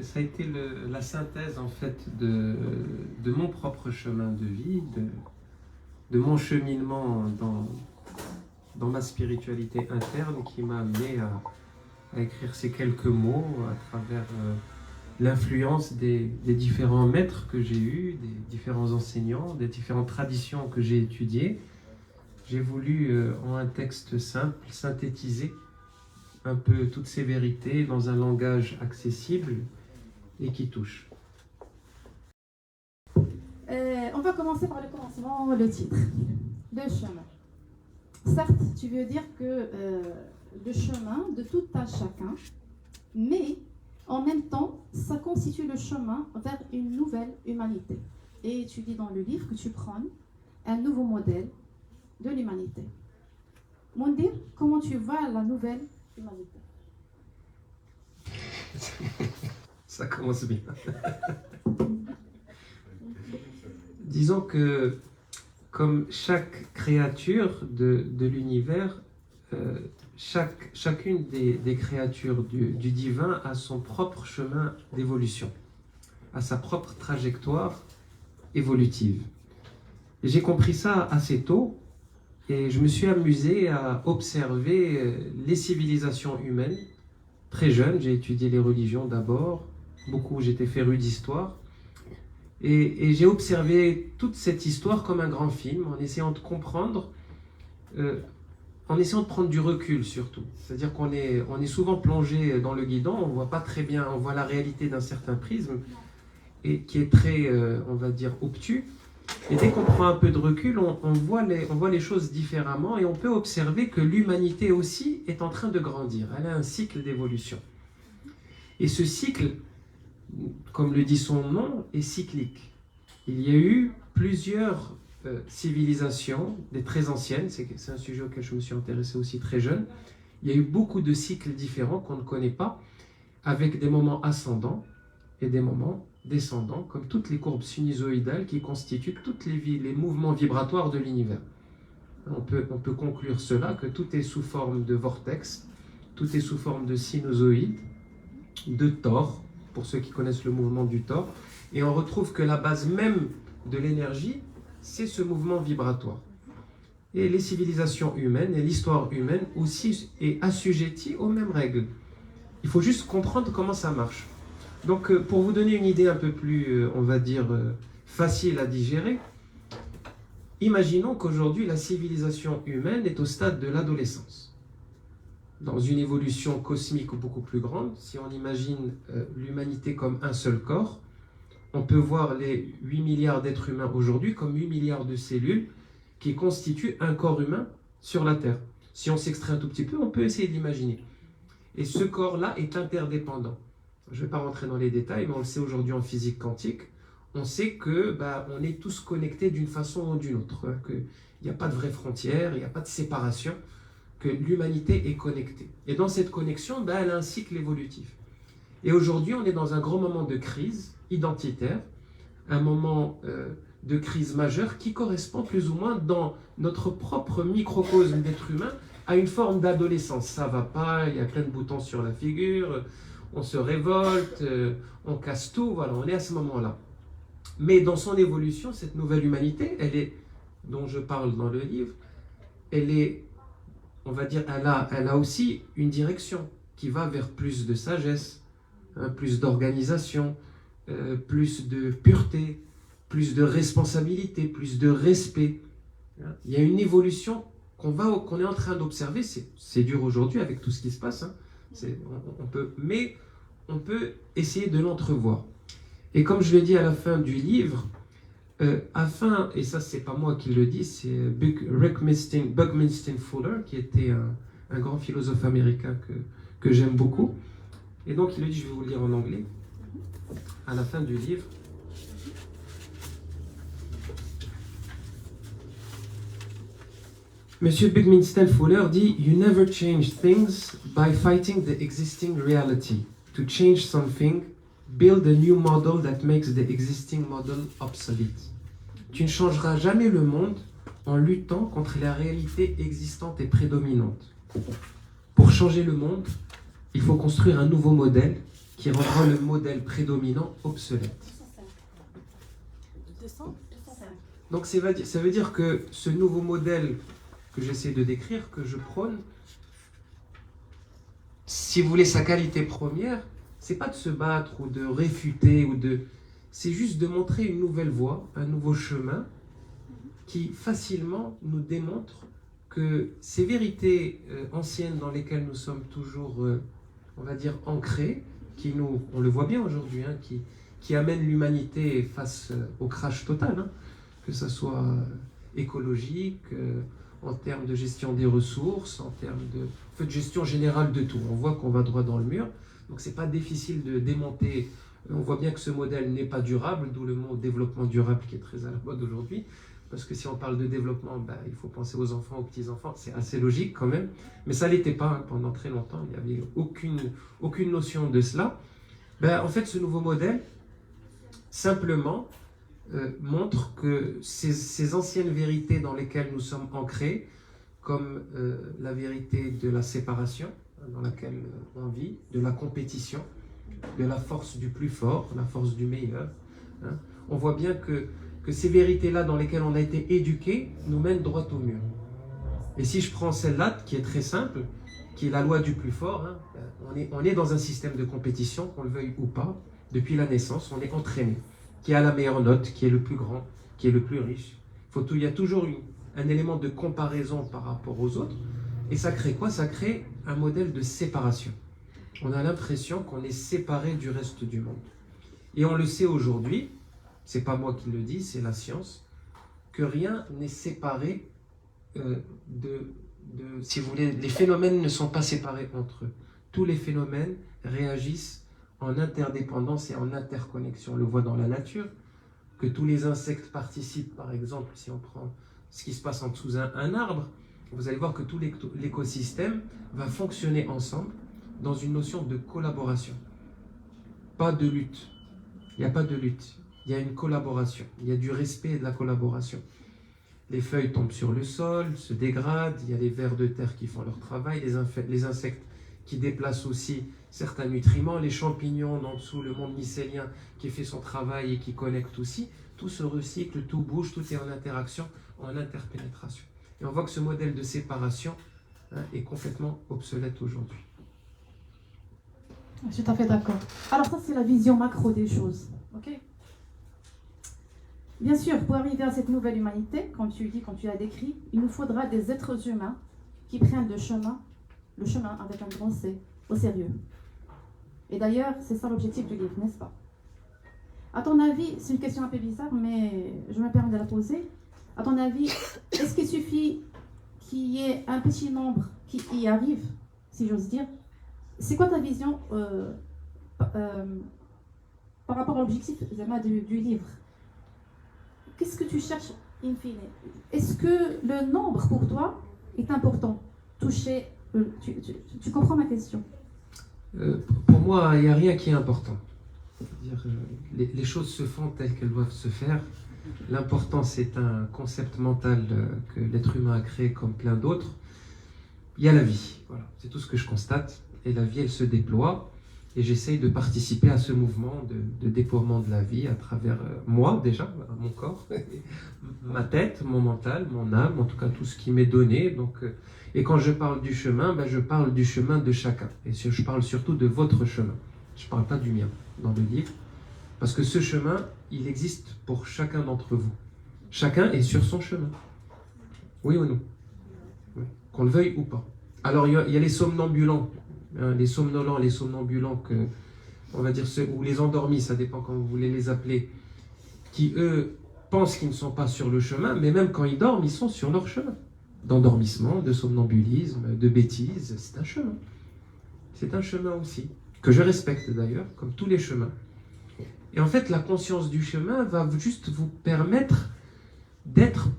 ça a été la synthèse en fait de mon propre chemin de vie, de mon cheminement dans ma spiritualité interne qui m'a amené à écrire ces quelques mots à travers l'influence des différents maîtres que j'ai eus, des différents enseignants, des différentes traditions que j'ai étudiées. J'ai voulu, en un texte simple, synthétiser un peu toutes ces vérités dans un langage accessible et qui touche. On va commencer par le commencement, le titre. Le chemin. Certes, tu veux dire que le chemin de tout un chacun, mais en même temps, ça constitue le chemin vers une nouvelle humanité. Et tu dis dans le livre que tu prônes un nouveau modèle de l'humanité. Moundir, comment tu vois la nouvelle humanité? Ça commence bien. Disons que, comme chaque créature de l'univers, chacune des créatures du divin a son propre chemin d'évolution, a sa propre trajectoire évolutive. Et j'ai compris ça assez tôt et je me suis amusé à observer les civilisations humaines. Très jeune, j'ai étudié les religions d'abord, beaucoup j'étais féru d'histoire. Et j'ai observé toute cette histoire comme un grand film, en essayant de comprendre, en essayant de prendre du recul surtout. C'est-à-dire qu'on est souvent plongé dans le guidon, on ne voit pas très bien, on voit la réalité d'un certain prisme, et qui est très, on va dire, obtus. Et dès qu'on prend un peu de recul, on voit les choses différemment, et on peut observer que l'humanité aussi est en train de grandir. Elle a un cycle d'évolution. Et ce cycle, comme le dit son nom, est cyclique. Il y a eu plusieurs civilisations, des très anciennes, c'est un sujet auquel je me suis intéressé aussi très jeune. Il y a eu beaucoup de cycles différents qu'on ne connaît pas, avec des moments ascendants et des moments descendants, comme toutes les courbes sinusoïdales qui constituent tous les mouvements vibratoires de l'univers. On peut conclure cela, que tout est sous forme de vortex, tout est sous forme de sinusoïde, de tor, pour ceux qui connaissent le mouvement du tor, et on retrouve que la base même de l'énergie, c'est ce mouvement vibratoire. Et les civilisations humaines et l'histoire humaine aussi est assujettie aux mêmes règles. Il faut juste comprendre comment ça marche. Donc pour vous donner une idée un peu plus, on va dire, facile à digérer, imaginons qu'aujourd'hui la civilisation humaine est au stade de l'adolescence. Dans une évolution cosmique beaucoup plus grande, si on imagine l'humanité comme un seul corps, on peut voir les 8 milliards d'êtres humains aujourd'hui comme 8 milliards de cellules qui constituent un corps humain sur la Terre. Si on s'extrait un tout petit peu, on peut essayer d'imaginer. Et ce corps-là est interdépendant. Je ne vais pas rentrer dans les détails, mais on le sait aujourd'hui en physique quantique. On sait que on est tous connectés d'une façon ou d'une autre, qu'il n'y a pas de vraies frontières, il n'y a pas de séparation, que l'humanité est connectée. Et dans cette connexion, elle a un cycle évolutif. Et aujourd'hui, on est dans un grand moment de crise identitaire, un moment de crise majeure qui correspond plus ou moins dans notre propre microcosme d'être humain à une forme d'adolescence. Ça va pas, il y a plein de boutons sur la figure, on se révolte, on casse tout, voilà, on est à ce moment-là. Mais dans son évolution, cette nouvelle humanité, dont je parle dans le livre, elle est, on va dire, elle a aussi une direction qui va vers plus de sagesse, plus d'organisation, plus de pureté, plus de responsabilité, plus de respect. Il y a une évolution qu'on est en train d'observer. C'est dur aujourd'hui avec tout ce qui se passe, mais on peut essayer de l'entrevoir. Et comme je l'ai dit à la fin du livre, et ça c'est pas moi qui le dis, c'est Buckminster Fuller, qui était un grand philosophe américain que j'aime beaucoup. Et donc il le dit, je vais vous le lire en anglais, à la fin du livre. Monsieur Buckminster Fuller dit « You never change things by fighting the existing reality. To change something, build a new model that makes the existing model obsolete. » Tu ne changeras jamais le monde en luttant contre la réalité existante et prédominante. Pour changer le monde, il faut construire un nouveau modèle qui rendra le modèle prédominant obsolète. 205. Donc ça veut dire que ce nouveau modèle que j'essaie de décrire, que je prône, si vous voulez, sa qualité première, c'est pas de se battre ou de réfuter, c'est juste de montrer une nouvelle voie, un nouveau chemin qui facilement nous démontre que ces vérités anciennes dans lesquelles nous sommes toujours, on va dire, ancrés, on le voit bien aujourd'hui, hein, qui amènent l'humanité face au crash total, hein, que ce soit écologique, en termes de gestion des ressources, en termes de gestion générale de tout. On voit qu'on va droit dans le mur, donc c'est pas difficile de démonter. On voit bien que ce modèle n'est pas durable, d'où le mot développement durable qui est très à la mode aujourd'hui. Parce que si on parle de développement, il faut penser aux enfants, aux petits-enfants. C'est assez logique quand même. Mais ça ne l'était pas, hein, pendant très longtemps. Il n'y avait aucune notion de cela. En fait, ce nouveau modèle, simplement, montre que ces anciennes vérités dans lesquelles nous sommes ancrés, comme la vérité de la séparation, dans laquelle on vit, de la compétition, de la force du plus fort, la force du meilleur, hein, on voit bien que ces vérités-là dans lesquelles on a été éduqués nous mènent droit au mur. Et si je prends celle-là, qui est très simple, qui est la loi du plus fort, hein, on est dans un système de compétition, qu'on le veuille ou pas, depuis la naissance, on est entraîné. Qui a la meilleure note, qui est le plus grand, qui est le plus riche. Il y a toujours un élément de comparaison par rapport aux autres. Et ça crée quoi? Ça crée un modèle de séparation. On a l'impression qu'on est séparé du reste du monde. Et on le sait aujourd'hui, c'est pas moi qui le dis, c'est la science, que rien n'est séparé si vous voulez, les phénomènes ne sont pas séparés entre eux. Tous les phénomènes réagissent en interdépendance et en interconnexion. On le voit dans la nature, que tous les insectes participent, par exemple, si on prend ce qui se passe en dessous un arbre, vous allez voir que tout l'écosystème va fonctionner ensemble dans une notion de collaboration. Pas de lutte. Il n'y a pas de lutte. Il y a une collaboration. Il y a du respect et de la collaboration. Les feuilles tombent sur le sol, se dégradent, il y a les vers de terre qui font leur travail, les insectes qui déplacent aussi certains nutriments, les champignons en dessous, le monde mycélien qui fait son travail et qui connecte aussi. Tout se recycle, tout bouge, tout est en interaction, en interpénétration. Et on voit que ce modèle de séparation, hein, est complètement obsolète aujourd'hui. Je suis tout à fait d'accord. Alors ça, c'est la vision macro des choses. Ok. Bien sûr, pour arriver à cette nouvelle humanité, comme tu dis, comme tu l'as décrit, il nous faudra des êtres humains qui prennent le chemin avec un grand C, au sérieux. Et d'ailleurs, c'est ça l'objectif du livre, n'est-ce pas? À ton avis, c'est une question un peu bizarre, mais je me permets de la poser. À ton avis, est-ce qu'il suffit qu'il y ait un petit nombre qui y arrive, si j'ose dire? C'est quoi ta vision par rapport à l'objectif du livre? Qu'est-ce que tu cherches in fine? Est-ce que le nombre pour toi est important? Tu comprends ma question? Pour moi, il n'y a rien qui est important. C'est-à-dire, les choses se font telles qu'elles doivent se faire. L'important, c'est un concept mental que l'être humain a créé comme plein d'autres. Il y a la vie, voilà. C'est tout ce que je constate. Et la vie, elle se déploie. Et j'essaye de participer à ce mouvement de déploiement de la vie à travers moi, déjà, mon corps, ma tête, mon mental, mon âme, en tout cas tout ce qui m'est donné. Donc, et quand je parle du chemin, je parle du chemin de chacun. Et je parle surtout de votre chemin. Je ne parle pas du mien dans le livre. Parce que ce chemin, il existe pour chacun d'entre vous. Chacun est sur son chemin. Oui ou non? Oui. Qu'on le veuille ou pas. Alors, il y a les somnambulants. Les somnolents, les somnambulants, on va dire ceux, ou les endormis, ça dépend comment vous voulez les appeler, qui eux pensent qu'ils ne sont pas sur le chemin, mais même quand ils dorment, ils sont sur leur chemin. D'endormissement, de somnambulisme, de bêtises, c'est un chemin. C'est un chemin aussi, que je respecte d'ailleurs, comme tous les chemins. Et en fait, la conscience du chemin va juste vous permettre d'être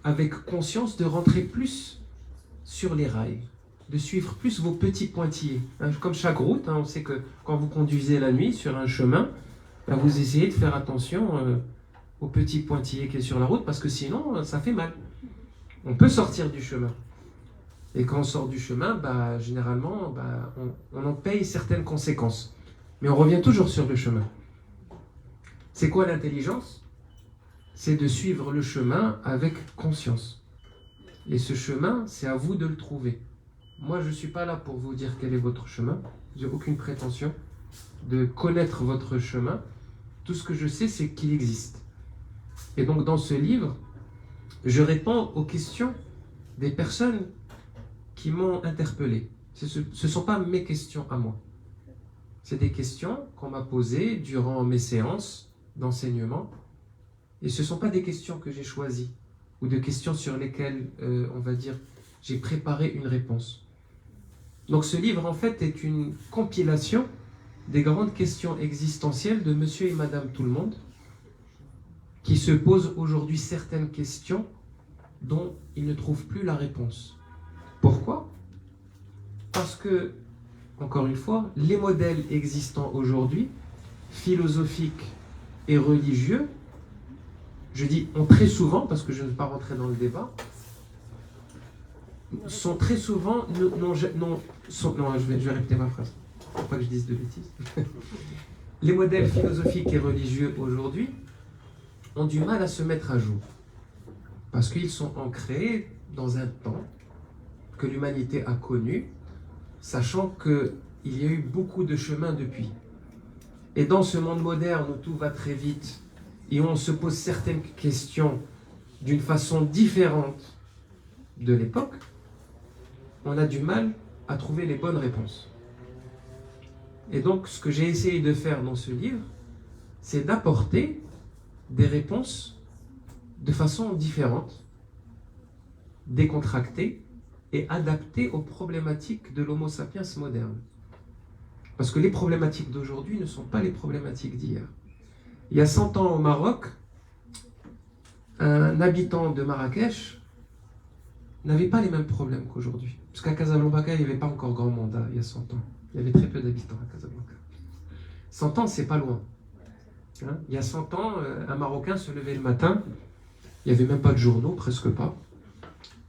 avec conscience, de rentrer plus sur les rails, de suivre plus vos petits pointillés. Comme chaque route, on sait que quand vous conduisez la nuit sur un chemin, vous essayez de faire attention aux petits pointillés qui est sur la route, parce que sinon, ça fait mal. On peut sortir du chemin. Et quand on sort du chemin, généralement, on en paye certaines conséquences. Mais on revient toujours sur le chemin. C'est quoi l'intelligence? C'est de suivre le chemin avec conscience. Et ce chemin, c'est à vous de le trouver. Moi, je ne suis pas là pour vous dire quel est votre chemin. Je n'ai aucune prétention de connaître votre chemin. Tout ce que je sais, c'est qu'il existe. Et donc, dans ce livre, je réponds aux questions des personnes qui m'ont interpellé. Ce ne sont pas mes questions à moi. C'est des questions qu'on m'a posées durant mes séances d'enseignement. Et ce ne sont pas des questions que j'ai choisies ou de questions sur lesquelles, on va dire, j'ai préparé une réponse. Donc ce livre, en fait, est une compilation des grandes questions existentielles de monsieur et madame tout le monde qui se posent aujourd'hui certaines questions dont ils ne trouvent plus la réponse. Pourquoi? Parce que, encore une fois, les modèles existants aujourd'hui, philosophiques et religieux, je dis ont très souvent, parce que je ne vais pas rentrer dans le débat, sont très souvent, non, je vais répéter ma phrase, pour pas que je dise de bêtises. Les modèles philosophiques et religieux aujourd'hui ont du mal à se mettre à jour, parce qu'ils sont ancrés dans un temps que l'humanité a connu, sachant qu'il y a eu beaucoup de chemins depuis. Et dans ce monde moderne où tout va très vite, et on se pose certaines questions d'une façon différente de l'époque, on a du mal à trouver les bonnes réponses. Et donc, ce que j'ai essayé de faire dans ce livre, c'est d'apporter des réponses de façon différente, décontractée et adaptée aux problématiques de l'Homo sapiens moderne. Parce que les problématiques d'aujourd'hui ne sont pas les problématiques d'hier. Il y a 100 ans au Maroc, un habitant de Marrakech n'avait pas les mêmes problèmes qu'aujourd'hui. Parce qu'à Casablanca, il n'y avait pas encore grand monde il y a 100 ans. Il y avait très peu d'habitants à Casablanca. 100 ans, c'est pas loin. Hein? Il y a 100 ans, un Marocain se levait le matin, il n'y avait même pas de journaux, presque pas.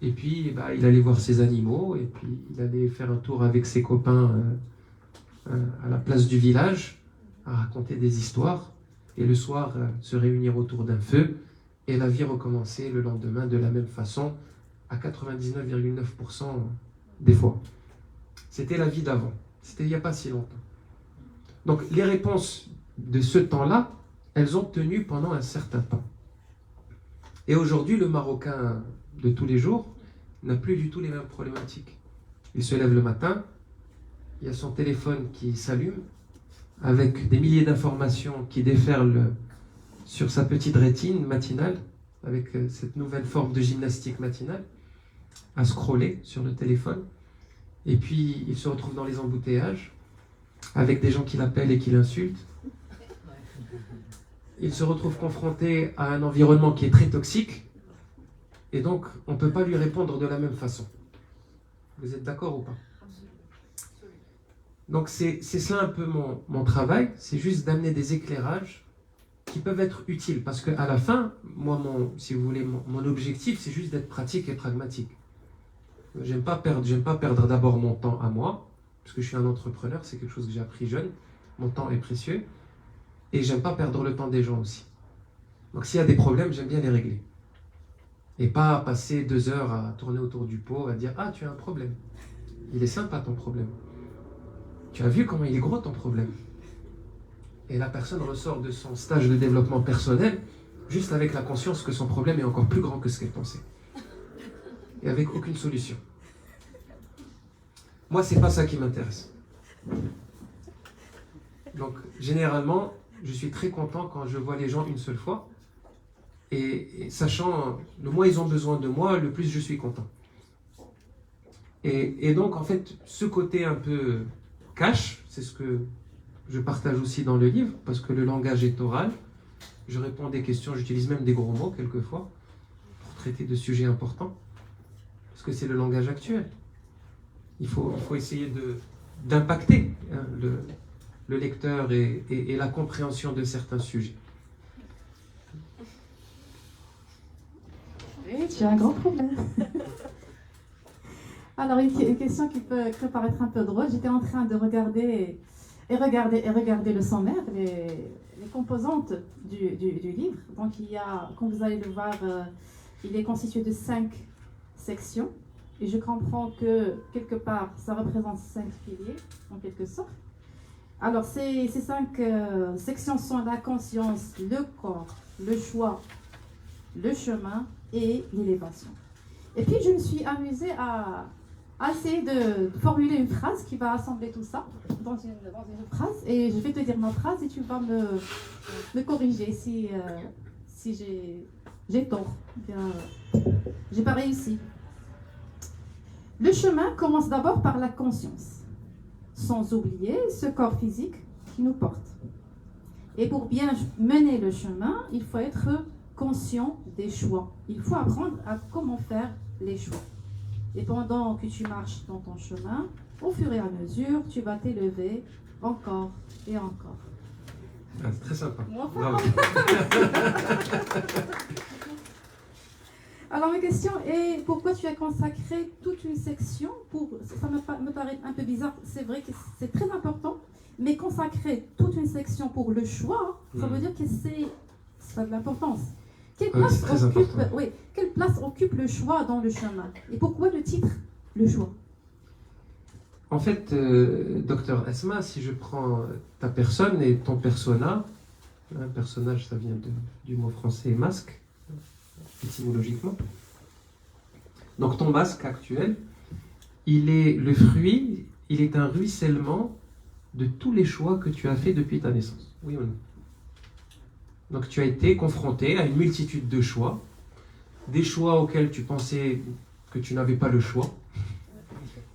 Et puis, il allait voir ses animaux, et puis il allait faire un tour avec ses copains à la place du village, à raconter des histoires, et le soir, se réunir autour d'un feu, et la vie recommençait le lendemain de la même façon, à 99,9% des fois. C'était la vie d'avant. C'était il n'y a pas si longtemps. Donc, les réponses de ce temps-là, elles ont tenu pendant un certain temps. Et aujourd'hui, le Marocain de tous les jours n'a plus du tout les mêmes problématiques. Il se lève le matin, il y a son téléphone qui s'allume, avec des milliers d'informations qui déferlent sur sa petite rétine matinale, avec cette nouvelle forme de gymnastique matinale, à scroller sur le téléphone. Et puis, il se retrouve dans les embouteillages, avec des gens qui l'appellent et qui l'insultent. Il se retrouve confronté à un environnement qui est très toxique, et donc, on ne peut pas lui répondre de la même façon. Vous êtes d'accord ou pas? Donc, c'est cela un peu mon travail, c'est juste d'amener des éclairages qui peuvent être utiles, parce qu'à la fin, moi, si vous voulez, mon objectif, c'est juste d'être pratique et pragmatique. J'aime pas perdre d'abord mon temps à moi, parce que je suis un entrepreneur, c'est quelque chose que j'ai appris jeune, mon temps est précieux, et j'aime pas perdre le temps des gens aussi. Donc s'il y a des problèmes, j'aime bien les régler. Et pas passer 2 heures à tourner autour du pot, à dire « Ah, tu as un problème. Il est sympa ton problème. Tu as vu comment il est gros ton problème ?» Et la personne ressort de son stage de développement personnel juste avec la conscience que son problème est encore plus grand que ce qu'elle pensait. Et avec aucune solution. Moi, c'est pas ça qui m'intéresse. Donc, généralement, je suis très content quand je vois les gens une seule fois. Et sachant, le moins ils ont besoin de moi, le plus je suis content. Et donc, en fait, ce côté un peu cash, c'est ce que je partage aussi dans le livre, parce que le langage est oral. Je réponds à des questions, j'utilise même des gros mots quelquefois, pour traiter de sujets importants, parce que c'est le langage actuel. Il faut essayer d'impacter le lecteur et la compréhension de certains sujets. Oui, tu as un grand problème. Alors, une question qui peut paraître un peu drôle. J'étais en train de regarder et regardez le sommaire, les composantes du livre. Donc, il y a, comme vous allez le voir, il est constitué de 5 sections. Et je comprends que, quelque part, ça représente 5 piliers, en quelque sorte. Alors, ces 5 sections sont la conscience, le corps, le choix, le chemin et l'élévation. Et puis, je me suis amusée à essayer de formuler une phrase qui va assembler tout ça dans une phrase. Et je vais te dire ma phrase et tu vas me corriger si j'ai tort. Bien, j'ai pas réussi. Le chemin commence d'abord par la conscience, sans oublier ce corps physique qui nous porte. Et pour bien mener le chemin, il faut être conscient des choix. Il faut apprendre à comment faire les choix. Et pendant que tu marches dans ton chemin, au fur et à mesure, tu vas t'élever encore et encore. Ah, c'est très sympa. Bravo. Alors ma question est, pourquoi tu as consacré toute une section pour... Ça me paraît un peu bizarre, c'est vrai que c'est très important, mais consacrer toute une section pour le choix, ça veut dire que ça a de l'importance. Quelle place occupe le choix dans le chemin? Et pourquoi le titre, le choix? En fait, docteur Esma, si je prends ta personne et ton persona, un personnage, ça vient du mot français masque, étymologiquement. Donc ton masque actuel, il est le fruit, il est un ruissellement de tous les choix que tu as fait depuis ta naissance. Oui ou non? Donc tu as été confronté à une multitude de choix, des choix auxquels tu pensais que tu n'avais pas le choix,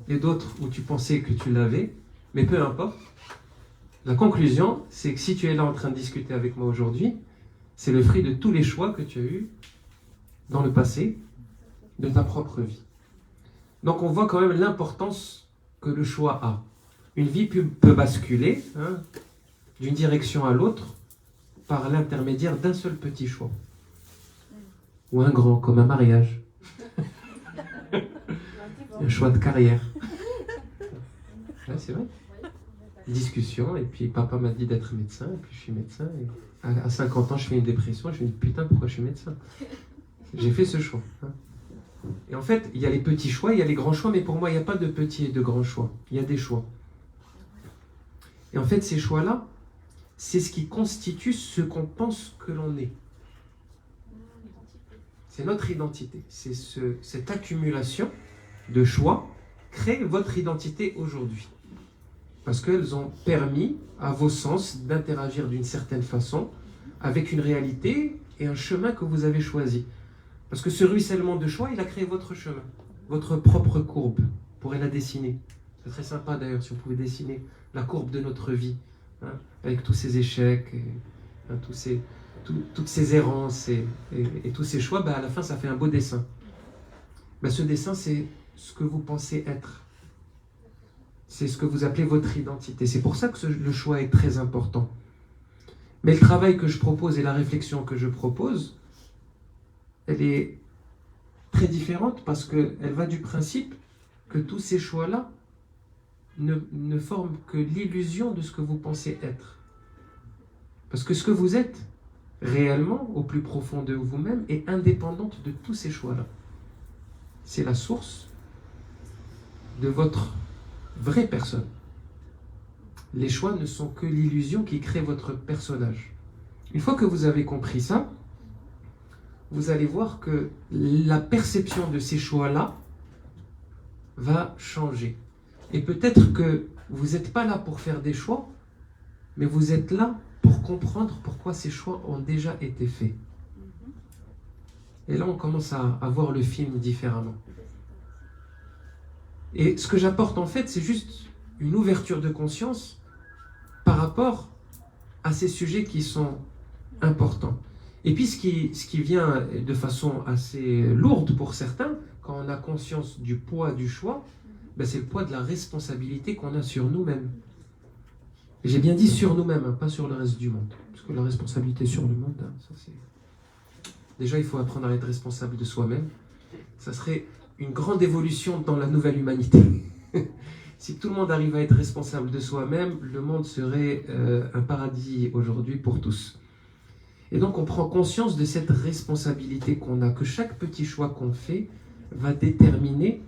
et d'autres où tu pensais que tu l'avais, mais peu importe. La conclusion, c'est que si tu es là en train de discuter avec moi aujourd'hui, c'est le fruit de tous les choix que tu as eus dans le passé, de ta propre vie. Donc on voit quand même l'importance que le choix a. Une vie peut basculer d'une direction à l'autre par l'intermédiaire d'un seul petit choix. Ou un grand, comme un mariage. Un choix de carrière. Ouais, c'est vrai. Discussion, et puis papa m'a dit d'être médecin, et puis je suis médecin. Et à 50 ans, je fais une dépression, je me dis putain, pourquoi je suis médecin? J'ai fait ce choix. Et en fait, il y a les petits choix, il y a les grands choix, mais pour moi, il n'y a pas de petits et de grands choix. Il y a des choix. Et en fait, ces choix-là, c'est ce qui constitue ce qu'on pense que l'on est. C'est notre identité. C'est cette accumulation de choix crée votre identité aujourd'hui. Parce qu'elles ont permis à vos sens d'interagir d'une certaine façon avec une réalité et un chemin que vous avez choisi. Parce que ce ruissellement de choix, il a créé votre chemin, votre propre courbe. Vous pourrez la dessiner. C'est très sympa d'ailleurs si vous pouvez dessiner la courbe de notre vie, avec tous ces échecs, et, toutes ces errances et tous ces choix. À la fin, ça fait un beau dessin. Ce dessin, c'est ce que vous pensez être. C'est ce que vous appelez votre identité. C'est pour ça que le choix est très important. Mais le travail que je propose et la réflexion que je propose, elle est très différente parce qu'elle va du principe que tous ces choix-là ne forment que l'illusion de ce que vous pensez être. Parce que ce que vous êtes réellement, au plus profond de vous-même, est indépendante de tous ces choix-là. C'est la source de votre vraie personne. Les choix ne sont que l'illusion qui crée votre personnage. Une fois que vous avez compris ça, vous allez voir que la perception de ces choix-là va changer. Et peut-être que vous n'êtes pas là pour faire des choix, mais vous êtes là pour comprendre pourquoi ces choix ont déjà été faits. Et là, on commence à voir le film différemment. Et ce que j'apporte en fait, c'est juste une ouverture de conscience par rapport à ces sujets qui sont importants. Et puis ce qui vient de façon assez lourde pour certains, quand on a conscience du poids du choix, c'est le poids de la responsabilité qu'on a sur nous-mêmes. Et j'ai bien dit sur nous-mêmes, pas sur le reste du monde. Parce que la responsabilité sur le monde, ça c'est... Déjà, il faut apprendre à être responsable de soi-même. Ça serait une grande évolution dans la nouvelle humanité. Si tout le monde arrive à être responsable de soi-même, le monde serait un paradis aujourd'hui pour tous. Et donc on prend conscience de cette responsabilité qu'on a, que chaque petit choix qu'on fait va déterminer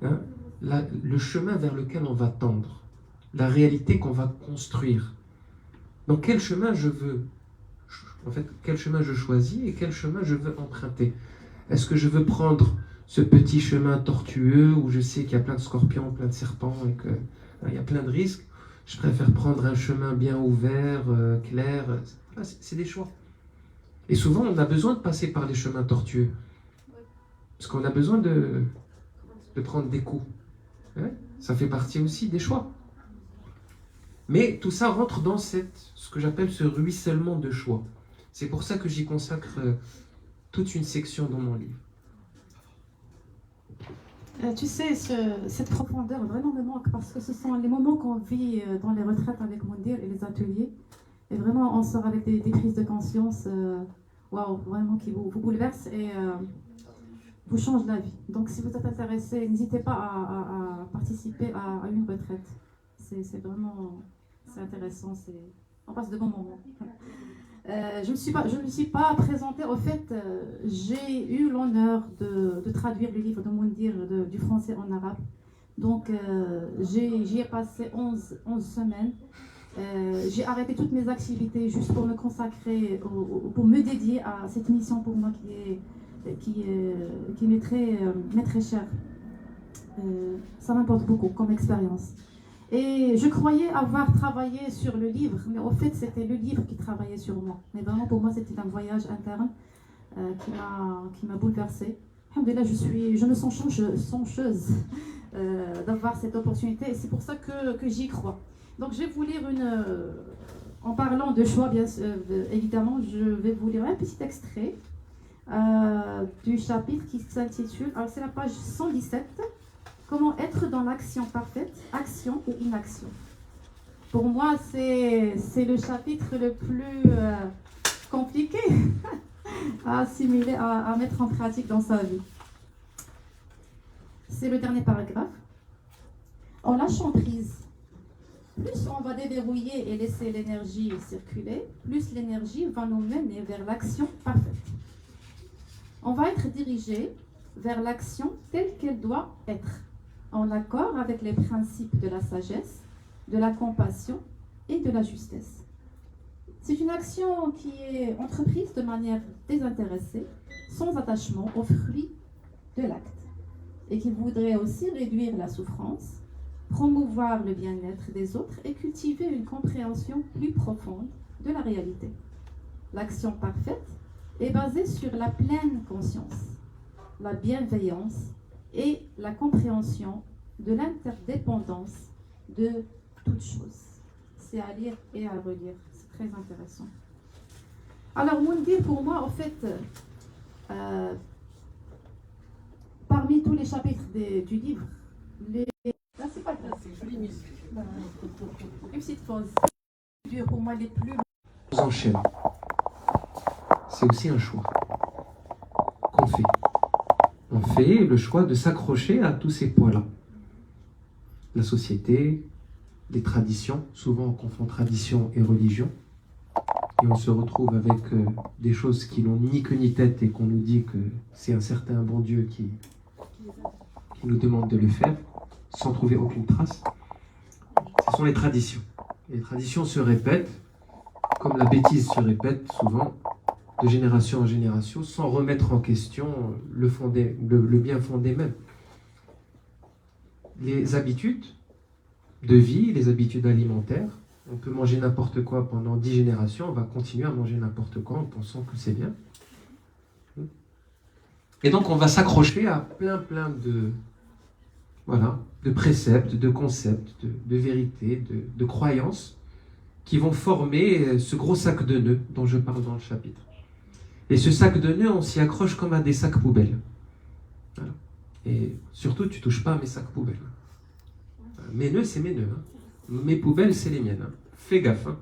hein, le chemin vers lequel on va tendre, la réalité qu'on va construire. Donc quel chemin je veux, en fait, quel chemin je choisis et quel chemin je veux emprunter. Est-ce que je veux prendre ce petit chemin tortueux où je sais qu'il y a plein de scorpions, plein de serpents et qu'il y a plein de risques? Je préfère prendre un chemin bien ouvert, clair. C'est des choix. Et souvent, on a besoin de passer par les chemins tortueux. Parce qu'on a besoin de prendre des coups. Ouais, ça fait partie aussi des choix. Mais tout ça rentre dans ce que j'appelle ce ruissellement de choix. C'est pour ça que j'y consacre toute une section dans mon livre. Tu sais, cette profondeur vraiment me manque parce que ce sont les moments qu'on vit dans les retraites avec Moundir et les ateliers. Et vraiment, on sort avec des prises de conscience waouh, vraiment qui vous bouleversent et vous changent la vie. Donc, si vous êtes intéressé, n'hésitez pas à participer à une retraite. C'est vraiment intéressant. On passe de bons moments. Je ne me suis pas présentée. Au fait, j'ai eu l'honneur de traduire le livre de Moundir du français en arabe. Donc, j'y ai passé 11 semaines. J'ai arrêté toutes mes activités juste pour me consacrer, pour me dédier à cette mission pour moi qui m'est très chère. Ça m'importe beaucoup comme expérience. Et je croyais avoir travaillé sur le livre, mais au fait, c'était le livre qui travaillait sur moi. Mais vraiment, pour moi, c'était un voyage interne qui m'a bouleversée. Alhamdoulilah, je me sens chanceuse d'avoir cette opportunité. Et c'est pour ça que j'y crois. Donc, je vais vous lire en parlant de choix, bien évidemment, je vais vous lire un petit extrait du chapitre qui s'intitule, alors c'est la page 117. Comment être dans l'action parfaite, action ou inaction. Pour moi, c'est le chapitre le plus compliqué à assimiler, à mettre en pratique dans sa vie. C'est le dernier paragraphe. En lâchant prise, plus on va déverrouiller et laisser l'énergie circuler, plus l'énergie va nous mener vers l'action parfaite. On va être dirigé vers l'action telle qu'elle doit être, en accord avec les principes de la sagesse, de la compassion et de la justesse. C'est une action qui est entreprise de manière désintéressée, sans attachement aux fruits de l'acte, et qui voudrait aussi réduire la souffrance, promouvoir le bien-être des autres et cultiver une compréhension plus profonde de la réalité. L'action parfaite est basée sur la pleine conscience, la bienveillance et la compréhension de l'interdépendance de toutes choses. C'est à lire et à relire, c'est très intéressant. Alors Moundir, pour moi, en fait, parmi tous les chapitres du livre, là, c'est pas grave, c'est une petite pause. Pour moi, les plus... On enchaîne. C'est aussi un choix qu'on fait. On fait le choix de s'accrocher à tous ces poids-là. La société, les traditions, souvent on confond tradition et religion, et on se retrouve avec des choses qui n'ont ni queue ni tête et qu'on nous dit que c'est un certain bon Dieu qui nous demande de le faire, sans trouver aucune trace. Ce sont les traditions. Les traditions se répètent, comme la bêtise se répète souvent, de génération en génération, sans remettre en question le bien fondé même. Les habitudes de vie, les habitudes alimentaires, on peut manger n'importe quoi pendant 10 générations, on va continuer à manger n'importe quoi en pensant que c'est bien. Et donc on va s'accrocher à plein de préceptes, de concepts, de vérités, de croyances qui vont former ce gros sac de nœuds dont je parle dans le chapitre. Et ce sac de nœuds, on s'y accroche comme à des sacs poubelles. Voilà. Et surtout, tu ne touches pas à mes sacs poubelles. Mes nœuds, c'est mes nœuds. Hein. Mes poubelles, c'est les miennes. Hein. Fais gaffe. Hein.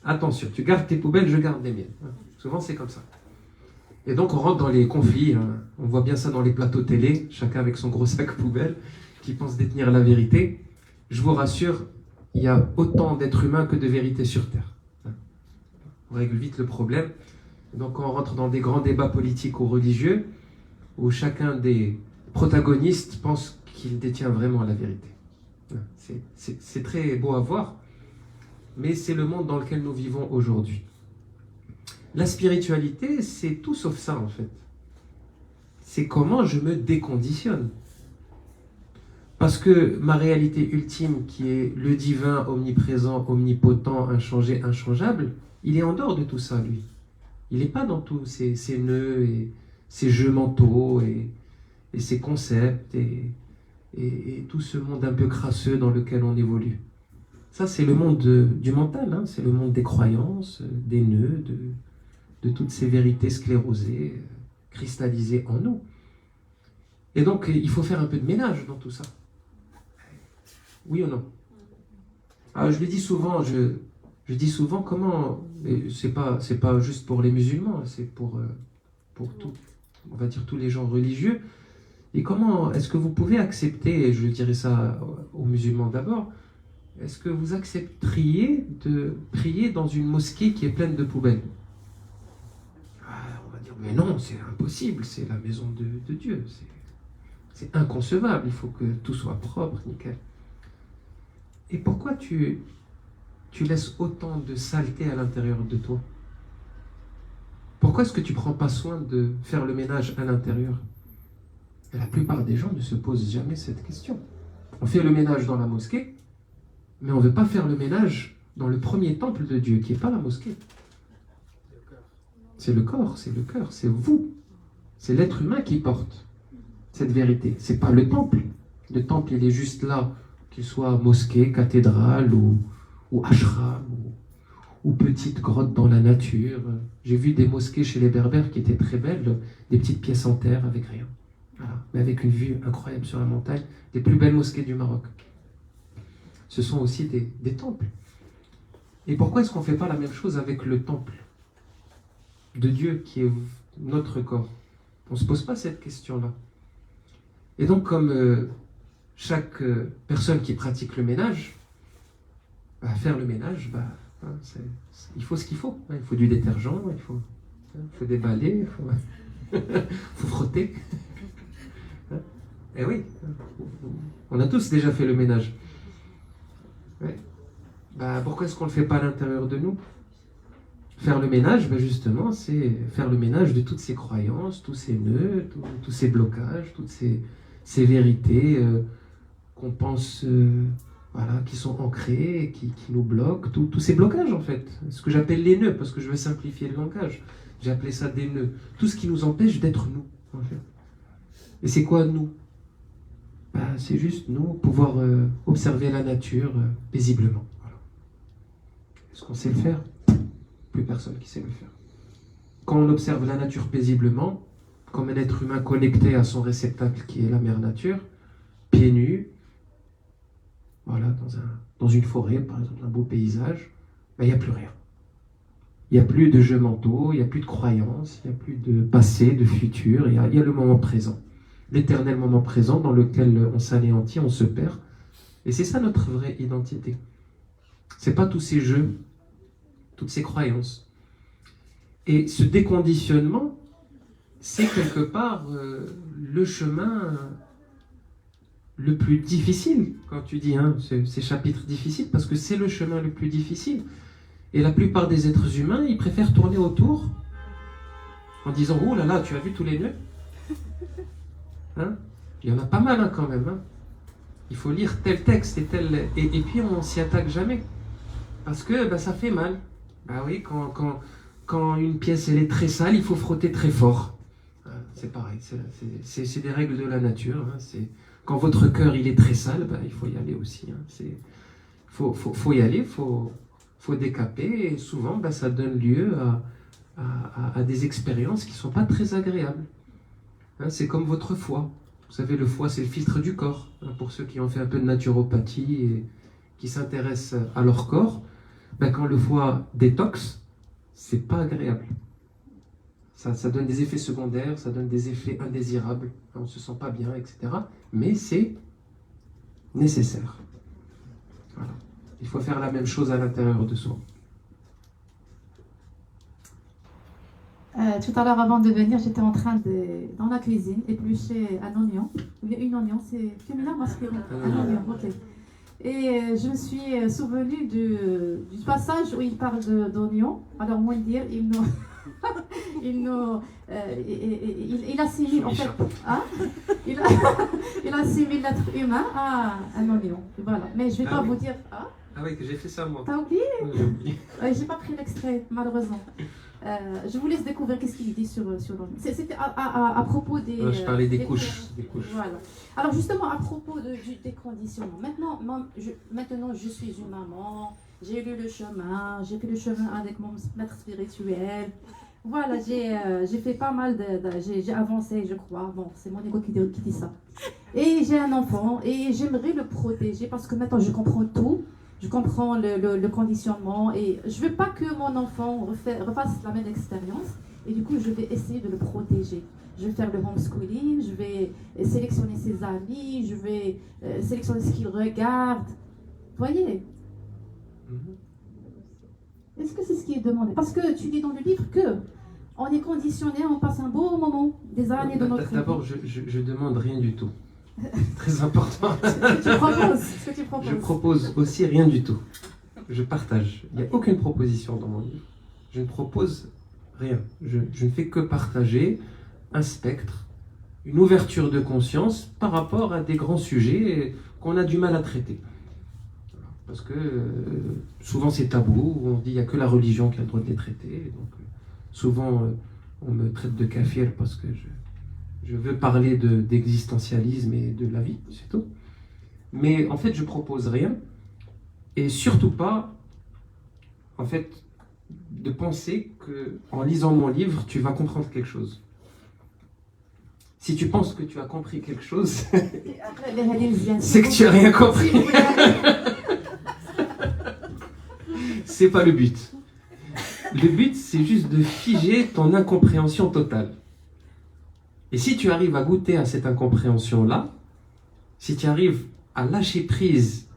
Attention, tu gardes tes poubelles, je garde les miennes. Hein. Souvent, c'est comme ça. Et donc, on rentre dans les conflits. Hein. On voit bien ça dans les plateaux télé, chacun avec son gros sac poubelle, qui pensent détenir la vérité. Je vous rassure, il y a autant d'êtres humains que de vérités sur Terre. On règle vite le problème. Donc on rentre dans des grands débats politiques ou religieux où chacun des protagonistes pense qu'il détient vraiment la vérité. C'est très beau à voir, mais c'est le monde dans lequel nous vivons aujourd'hui. La spiritualité, c'est tout sauf ça en fait. C'est comment je me déconditionne. Parce que ma réalité ultime, qui est le divin, omniprésent, omnipotent, inchangé, inchangeable, il est en dehors de tout ça, lui. Il n'est pas dans tous ces nœuds et ces jeux mentaux et ces concepts et tout ce monde un peu crasseux dans lequel on évolue. Ça, c'est le monde du mental, hein. C'est le monde des croyances, des nœuds, de toutes ces vérités sclérosées, cristallisées en nous. Et donc, il faut faire un peu de ménage dans tout ça. Oui ou non? Alors, je le dis souvent, je dis souvent comment, c'est pas juste pour les musulmans, c'est pour tout, on va dire tous les gens religieux. Et comment est-ce que vous pouvez accepter, et je dirais ça aux musulmans d'abord, est-ce que vous accepteriez de prier dans une mosquée qui est pleine de poubelles? On va dire, mais non, c'est impossible, c'est la maison de Dieu, c'est inconcevable, il faut que tout soit propre, nickel. Et pourquoi tu laisses autant de saleté à l'intérieur de toi? Pourquoi est-ce que tu ne prends pas soin de faire le ménage à l'intérieur? Et la plupart des gens ne se posent jamais cette question. On fait le ménage dans la mosquée, mais on ne veut pas faire le ménage dans le premier temple de Dieu, qui n'est pas la mosquée. C'est le corps, c'est le cœur, c'est vous. C'est l'être humain qui porte cette vérité. Ce n'est pas le temple. Le temple, il est juste là, qu'il soit mosquée, cathédrale ou ashram ou petite grotte dans la nature. J'ai vu des mosquées chez les Berbères qui étaient très belles, des petites pièces en terre avec rien. Voilà. Mais avec une vue incroyable sur la montagne, des plus belles mosquées du Maroc. Ce sont aussi des temples. Et pourquoi est-ce qu'on ne fait pas la même chose avec le temple de Dieu qui est notre corps? On ne se pose pas cette question-là. Et donc, comme chaque personne qui pratique le ménage, faire le ménage, il faut ce qu'il faut. Il faut du détergent, il faut des balais, faut frotter. Eh oui, on a tous déjà fait le ménage. Ouais. Pourquoi est-ce qu'on ne le fait pas à l'intérieur de nous? Faire le ménage, justement, c'est faire le ménage de toutes ces croyances, tous ces nœuds, tous ces blocages, toutes ces vérités qu'on pense, qui sont ancrées, qui nous bloquent, tous ces blocages en fait. Ce que j'appelle les nœuds, parce que je veux simplifier le langage. J'ai appelé ça des nœuds. Tout ce qui nous empêche d'être nous, en fait. Et c'est quoi nous? C'est juste nous, pouvoir observer la nature paisiblement. Voilà. Est-ce qu'on sait le faire? Plus personne qui sait le faire. Quand on observe la nature paisiblement, comme un être humain connecté à son réceptacle qui est la mère nature, pieds nus, voilà, dans une forêt, par exemple, un beau paysage, il n'y a plus rien. Il n'y a plus de jeux mentaux, il n'y a plus de croyances, il n'y a plus de passé, de futur, il y a le moment présent. L'éternel moment présent dans lequel on s'anéantit, on se perd. Et c'est ça notre vraie identité. C'est pas tous ces jeux, toutes ces croyances. Et ce déconditionnement, c'est quelque part le chemin le plus difficile, quand tu dis ces chapitres difficiles, parce que c'est le chemin le plus difficile. Et la plupart des êtres humains, ils préfèrent tourner autour en disant « Oh là là, tu as vu tous les nœuds ?» Il y en a pas mal quand même. Il faut lire tel texte et tel... Et puis on s'y attaque jamais. Parce que ça fait mal. Oui, quand une pièce elle est très sale, il faut frotter très fort. C'est pareil, c'est des règles de la nature. Quand votre cœur il est très sale, il faut y aller aussi. Faut y aller, faut décaper. Et souvent, ça donne lieu à des expériences qui ne sont pas très agréables. C'est comme votre foie. Vous savez, le foie, c'est le filtre du corps. Pour ceux qui ont fait un peu de naturopathie et qui s'intéressent à leur corps, quand le foie détoxe, c'est pas agréable. Ça donne des effets secondaires, ça donne des effets indésirables. On ne se sent pas bien, etc. Mais c'est nécessaire. Voilà. Il faut faire la même chose à l'intérieur de soi. Tout à l'heure, avant de venir, j'étais en train de, dans la cuisine, éplucher un oignon. Il y a une oignon, c'est féminin ou masculin? Un oignon, ok. Et je me suis souvenue du passage où il parle d'oignon. Alors, moi, dire, il assimile en fait, hein, il assimile l'être humain à un oignon. Voilà. Mais je ne vais pas vous dire. Ah, oui, que j'ai fait ça moi. T'as oublié? Oui, j'ai oublié. J'ai pas pris l'extrait, malheureusement. Je vous laisse découvrir qu'est-ce qu'il dit sur l'oignon. C'était à propos des. Je parlais des couches. Voilà. Alors justement à propos du déconditionnement. Maintenant, je suis une maman. J'ai lu le chemin. J'ai fait le chemin avec mon maître spirituel. Voilà, j'ai fait pas mal j'ai avancé, je crois. Bon, c'est mon ego qui dit ça. Et j'ai un enfant et j'aimerais le protéger parce que maintenant je comprends tout. Je comprends le conditionnement et je ne veux pas que mon enfant refasse la même expérience. Et du coup, je vais essayer de le protéger. Je vais faire le homeschooling, je vais sélectionner ses amis, je vais sélectionner ce qu'il regarde. Vous voyez? Est-ce que c'est ce qui est demandé? Parce que tu dis dans le livre que on est conditionné, on passe un beau moment, des années de notre vie. D'abord, je demande rien du tout. Très important. Ce que tu proposes. Je propose aussi rien du tout. Je partage. Il n'y a aucune proposition dans mon livre. Je ne propose rien. Je ne fais que partager un spectre, une ouverture de conscience par rapport à des grands sujets qu'on a du mal à traiter. Parce que souvent c'est tabou, on dit qu'il n'y a que la religion qui a le droit de les traiter. Donc, souvent on me traite de kafir parce que je veux parler d'existentialisme et de la vie, c'est tout. Mais en fait, je propose rien. Et surtout pas, en fait, de penser qu'en lisant mon livre, tu vas comprendre quelque chose. Si tu penses que tu as compris quelque chose, c'est que tu n'as rien compris. C'est pas le but. Le but, c'est juste de figer ton incompréhension totale. Et si tu arrives à goûter à cette incompréhension-là, si tu arrives à lâcher prise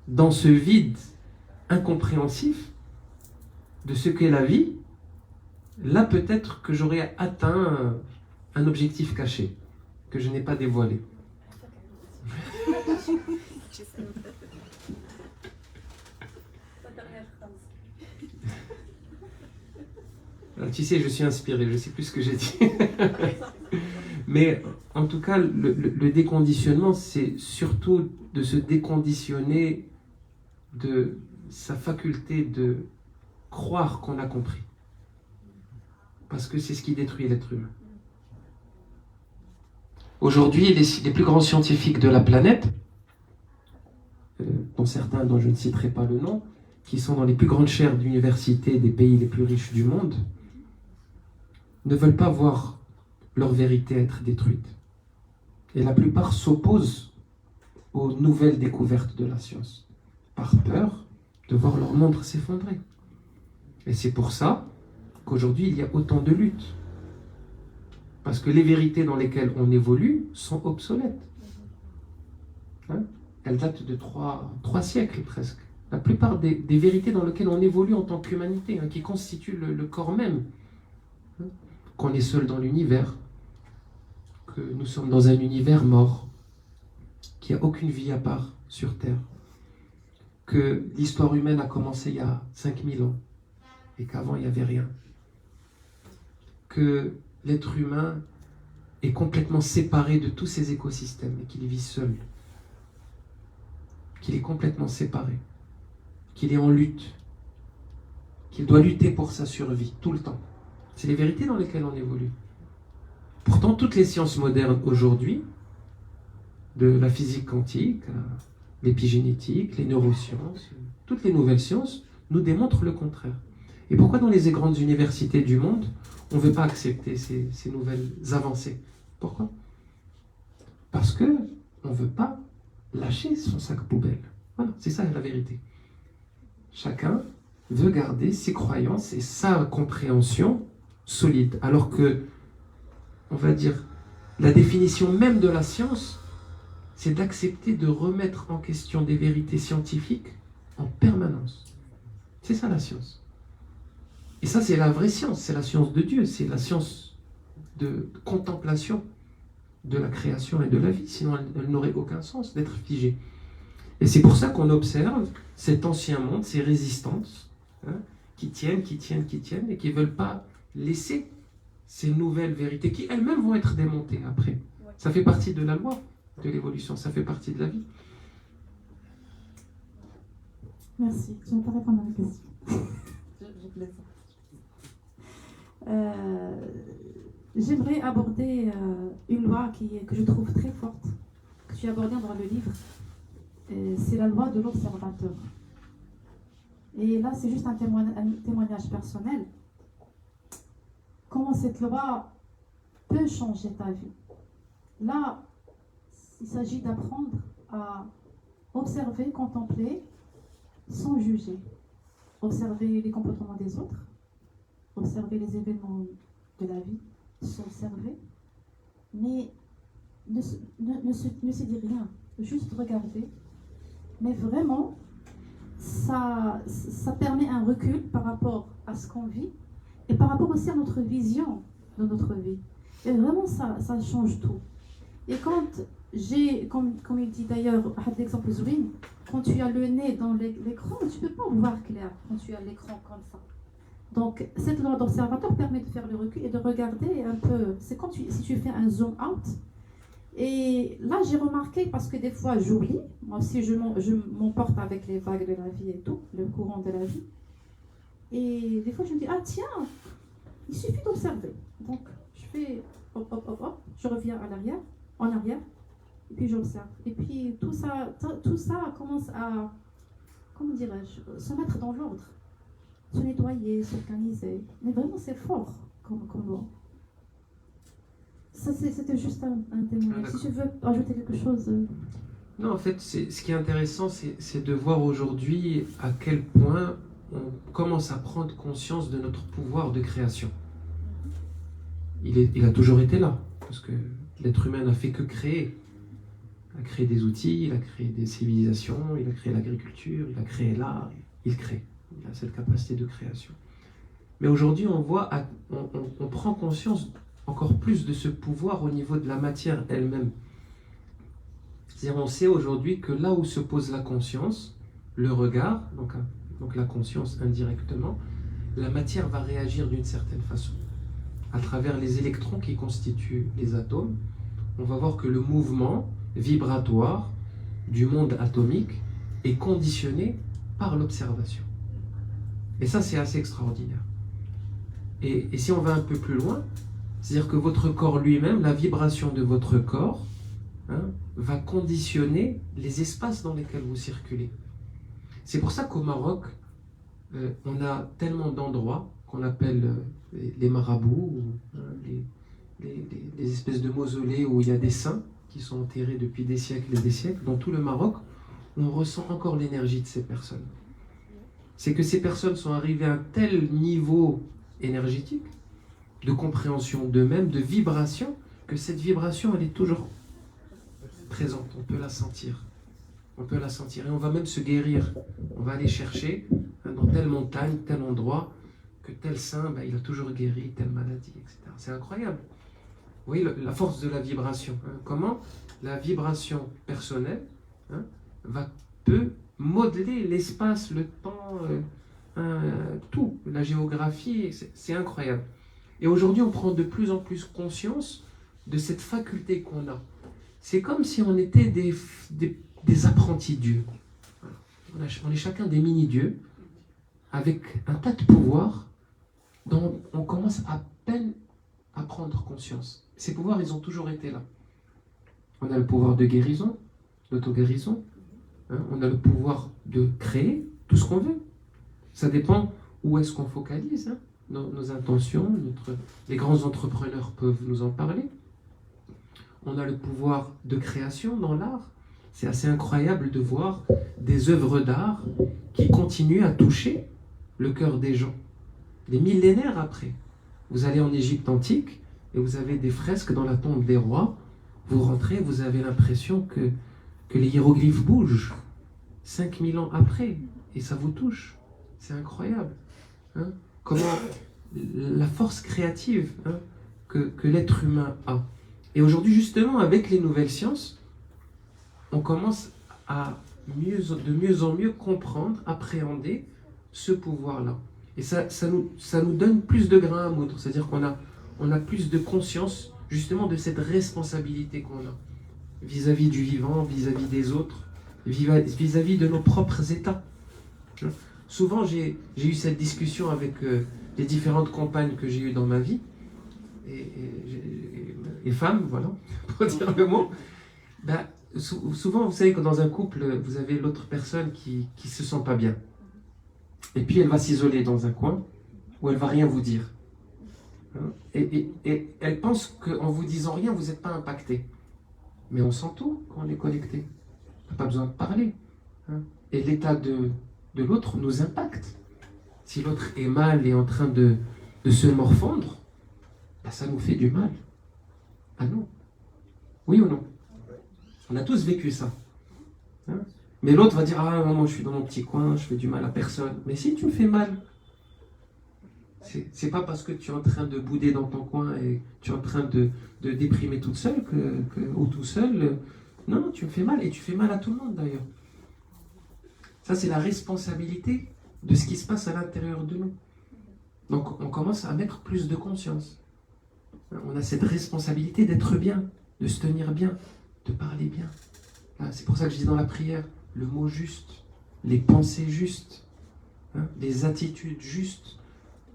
dans ce vide incompréhensif de ce qu'est la vie, là peut-être que j'aurais atteint un objectif caché, que je n'ai pas dévoilé. Tu sais, je suis inspiré, je ne sais plus ce que j'ai dit. Mais en tout cas, le déconditionnement, c'est surtout de se déconditionner de sa faculté de croire qu'on a compris. Parce que c'est ce qui détruit l'être humain. Aujourd'hui, les plus grands scientifiques de la planète, dont certains dont je ne citerai pas le nom, qui sont dans les plus grandes chaires d'université des pays les plus riches du monde, ne veulent pas voir leur vérité être détruite. Et la plupart s'opposent aux nouvelles découvertes de la science, par peur de voir leur monde s'effondrer. Et c'est pour ça qu'aujourd'hui, il y a autant de luttes. Parce que les vérités dans lesquelles on évolue sont obsolètes. Hein? Elles datent de 3 siècles presque. La plupart des vérités dans lesquelles on évolue en tant qu'humanité, qui constituent le corps même, qu'on est seul dans l'univers, que nous sommes dans un univers mort, qu'il n'y a aucune vie à part sur Terre, que l'histoire humaine a commencé il y a 5000 ans et qu'avant il n'y avait rien, que l'être humain est complètement séparé de tous ces écosystèmes et qu'il vit seul, qu'il est complètement séparé, qu'il est en lutte, qu'il doit lutter pour sa survie tout le temps. C'est les vérités dans lesquelles on évolue. Pourtant, toutes les sciences modernes aujourd'hui, de la physique quantique, l'épigénétique, les neurosciences, toutes les nouvelles sciences, nous démontrent le contraire. Et pourquoi dans les grandes universités du monde, on ne veut pas accepter ces nouvelles avancées? Pourquoi? Parce qu'on ne veut pas lâcher son sac poubelle. Voilà, c'est ça la vérité. Chacun veut garder ses croyances et sa compréhension solide. Alors que, on va dire, la définition même de la science, c'est d'accepter de remettre en question des vérités scientifiques en permanence. C'est ça la science. Et ça, c'est la vraie science, c'est la science de Dieu, c'est la science de contemplation de la création et de la vie, sinon elle n'aurait aucun sens d'être figée. Et c'est pour ça qu'on observe cet ancien monde, ces résistances, hein, qui tiennent, et qui ne veulent pas laisser ces nouvelles vérités, qui elles-mêmes vont être démontées après. Ça fait partie de la loi de l'évolution, ça fait partie de la vie. Merci, je ne vais pas répondre à la question. je plaisante. J'aimerais aborder une loi que je trouve très forte, que tu as abordée dans le livre. C'est la loi de l'observateur. Et là, c'est juste un témoignage personnel. Comment cette loi peut changer ta vie. Là, il s'agit d'apprendre à observer, contempler, sans juger. Observer les comportements des autres, observer les événements de la vie, s'observer, mais ne se dire rien, juste regarder. Mais vraiment, ça permet un recul par rapport à ce qu'on vit et par rapport aussi à notre vision de notre vie. Et vraiment, ça change tout. Et quand comme il dit d'ailleurs, l'exemple Zouine, quand tu as le nez dans l'écran, tu ne peux pas voir clair quand tu as l'écran comme ça. Donc, cette loi d'observateur permet de faire le recul et de regarder un peu. C'est comme si tu fais un zoom out. Et là, j'ai remarqué, parce que des fois, j'oublie. Moi aussi, je m'emporte avec les vagues de la vie et tout, le courant de la vie. Et des fois, je me dis, ah tiens, il suffit d'observer. Donc, je fais hop, hop, hop, hop, je reviens en arrière, et puis j'observe. Et puis, tout ça commence à, comment dirais-je, se mettre dans l'ordre. Se nettoyer, s'organiser. Mais vraiment, c'est fort comme loi. Ça, c'était juste un témoignage. Si tu veux ajouter quelque chose. Non, en fait, ce qui est intéressant, c'est de voir aujourd'hui à quel point on commence à prendre conscience de notre pouvoir de création. Il a toujours été là, parce que l'être humain n'a fait que créer. Il a créé des outils, il a créé des civilisations, il a créé l'agriculture, il a créé l'art, il crée. Il a cette capacité de création. Mais aujourd'hui, on prend conscience encore plus de ce pouvoir au niveau de la matière elle-même. C'est-à-dire, on sait aujourd'hui que là où se pose la conscience, le regard, donc la conscience indirectement, la matière va réagir d'une certaine façon. À travers les électrons qui constituent les atomes, on va voir que le mouvement vibratoire du monde atomique est conditionné par l'observation. Et ça, c'est assez extraordinaire. Et si on va un peu plus loin, c'est-à-dire que votre corps lui-même, la vibration de votre corps, va conditionner les espaces dans lesquels vous circulez. C'est pour ça qu'au Maroc, on a tellement d'endroits qu'on appelle les marabouts, les espèces de mausolées où il y a des saints qui sont enterrés depuis des siècles et des siècles. Dans tout le Maroc, on ressent encore l'énergie de ces personnes. C'est que ces personnes sont arrivées à un tel niveau énergétique, de compréhension d'eux-mêmes, de vibration, que cette vibration, elle est toujours présente. On peut la sentir. On peut la sentir. Et on va même se guérir. On va aller chercher dans telle montagne, tel endroit, que tel saint, il a toujours guéri telle maladie, etc. C'est incroyable. Vous voyez la force de la vibration. Comment la vibration personnelle peut modeler l'espace, le temps, tout, la géographie, c'est incroyable. Et aujourd'hui, on prend de plus en plus conscience de cette faculté qu'on a. C'est comme si on était des apprentis dieux. On est chacun des mini-dieux, avec un tas de pouvoirs dont on commence à peine à prendre conscience. Ces pouvoirs, ils ont toujours été là. On a le pouvoir de guérison, d'auto-guérison. On a le pouvoir de créer tout ce qu'on veut. Ça dépend où est-ce qu'on focalise nos intentions. Les grands entrepreneurs peuvent nous en parler. On a le pouvoir de création dans l'art. C'est assez incroyable de voir des œuvres d'art qui continuent à toucher le cœur des gens. Des millénaires après. Vous allez en Égypte antique et vous avez des fresques dans la tombe des rois. Vous rentrez, vous avez l'impression que que les hiéroglyphes bougent 5000 ans après, et ça vous touche. C'est incroyable. Hein? Comment la force créative, hein, que l'être humain a. Et aujourd'hui, justement, avec les nouvelles sciences, on commence à de mieux en mieux comprendre, appréhender ce pouvoir-là. Et ça nous donne plus de grain à moudre. C'est-à-dire on a plus de conscience, justement, de cette responsabilité qu'on a vis-à-vis du vivant, vis-à-vis des autres, vis-à-vis de nos propres états. Souvent, j'ai eu cette discussion avec les différentes compagnes que j'ai eues dans ma vie, et femmes, voilà, pour dire le mot. Ben, souvent, vous savez que dans un couple, vous avez l'autre personne qui se sent pas bien. Et puis, elle va s'isoler dans un coin où elle va rien vous dire. Et elle pense qu'en vous disant rien, vous n'êtes pas impacté. Mais on sent tout quand on est connecté. On n'a pas besoin de parler. Et l'état de l'autre nous impacte. Si l'autre est mal et en train de se morfondre, ben ça nous fait du mal. Ah non. Oui ou non? On a tous vécu ça. Mais l'autre va dire, ah moi je suis dans mon petit coin, je fais du mal à personne. Mais si tu me fais mal, c'est pas parce que tu es en train de bouder dans ton coin et tu es en train de déprimer toute seule ou tout seul. Non, tu me fais mal et tu fais mal à tout le monde d'ailleurs. Ça, c'est la responsabilité de ce qui se passe à l'intérieur de nous. Donc, on commence à mettre plus de conscience. On a cette responsabilité d'être bien, de se tenir bien, de parler bien. C'est pour ça que je dis dans la prière, le mot juste, les pensées justes, les attitudes justes.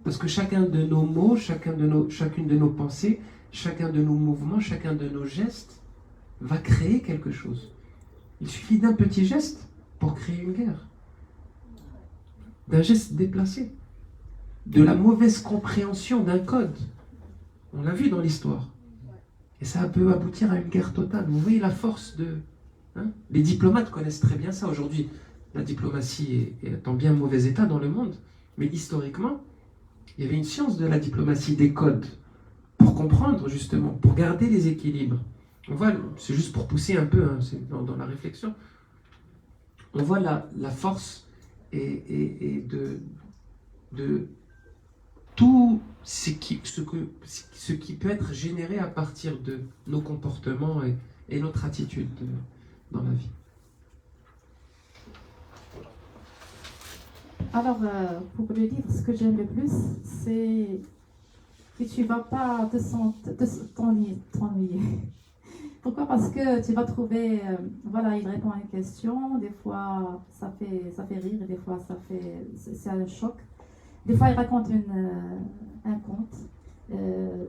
Parce que chacun de nos mots, chacune de nos pensées, chacun de nos mouvements, chacun de nos gestes va créer quelque chose. Il suffit d'un petit geste pour créer une guerre. D'un geste déplacé. De la mauvaise compréhension d'un code. On l'a vu dans l'histoire. Et ça peut aboutir à une guerre totale. Vous voyez la force de... Les diplomates connaissent très bien ça aujourd'hui. La diplomatie est en bien mauvais état dans le monde. Mais historiquement, il y avait une science de la diplomatie des codes. Pour comprendre justement, pour garder les équilibres. On voit, c'est juste pour pousser un peu, c'est dans la réflexion. On voit la force et de tout ce qui peut être généré à partir de nos comportements et notre attitude dans la vie. Alors, pour le livre, ce que j'aime le plus, c'est que tu ne vas pas t'ennuyer. Pourquoi? Parce que tu vas trouver, voilà, il répond à une question, des fois ça fait rire, des fois c'est un choc. Des fois il raconte un conte,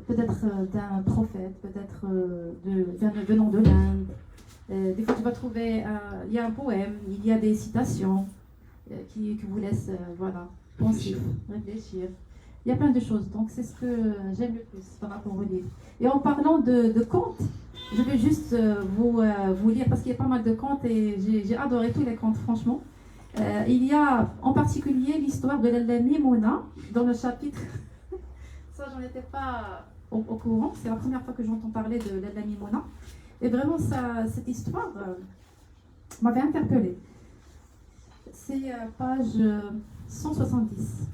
peut-être d'un prophète, peut-être venant de l'Inde. Des fois tu vas trouver, il y a un poème, il y a des citations qui vous laissent, voilà, penser, réfléchir. Il y a plein de choses, donc c'est ce que j'aime le plus par rapport au livre. Et en parlant de contes, je vais juste vous lire, parce qu'il y a pas mal de contes et j'ai adoré tous les contes, franchement. Il y a en particulier l'histoire de Lalla Mimouna dans le chapitre. Ça, j'en étais pas au courant, c'est la première fois que j'entends parler de Lalla Mimouna. Et vraiment, cette histoire m'avait interpellée. C'est page 170.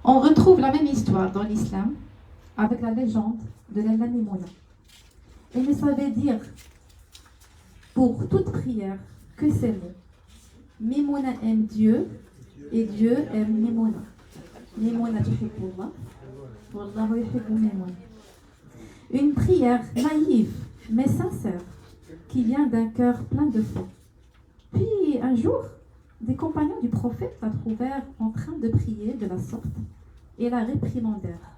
On retrouve la même histoire dans l'islam avec la légende de Lalla Mimouna. Elle ne savait dire pour toute prière que ces mots. Mimouna aime Dieu et Dieu aime Mimouna. Mimouna tuhibbullah, wallahu yuhibbu Mimouna. Une prière naïve mais sincère qui vient d'un cœur plein de foi. Puis un jour, des compagnons du prophète la trouvèrent en train de prier de la sorte et la réprimandèrent.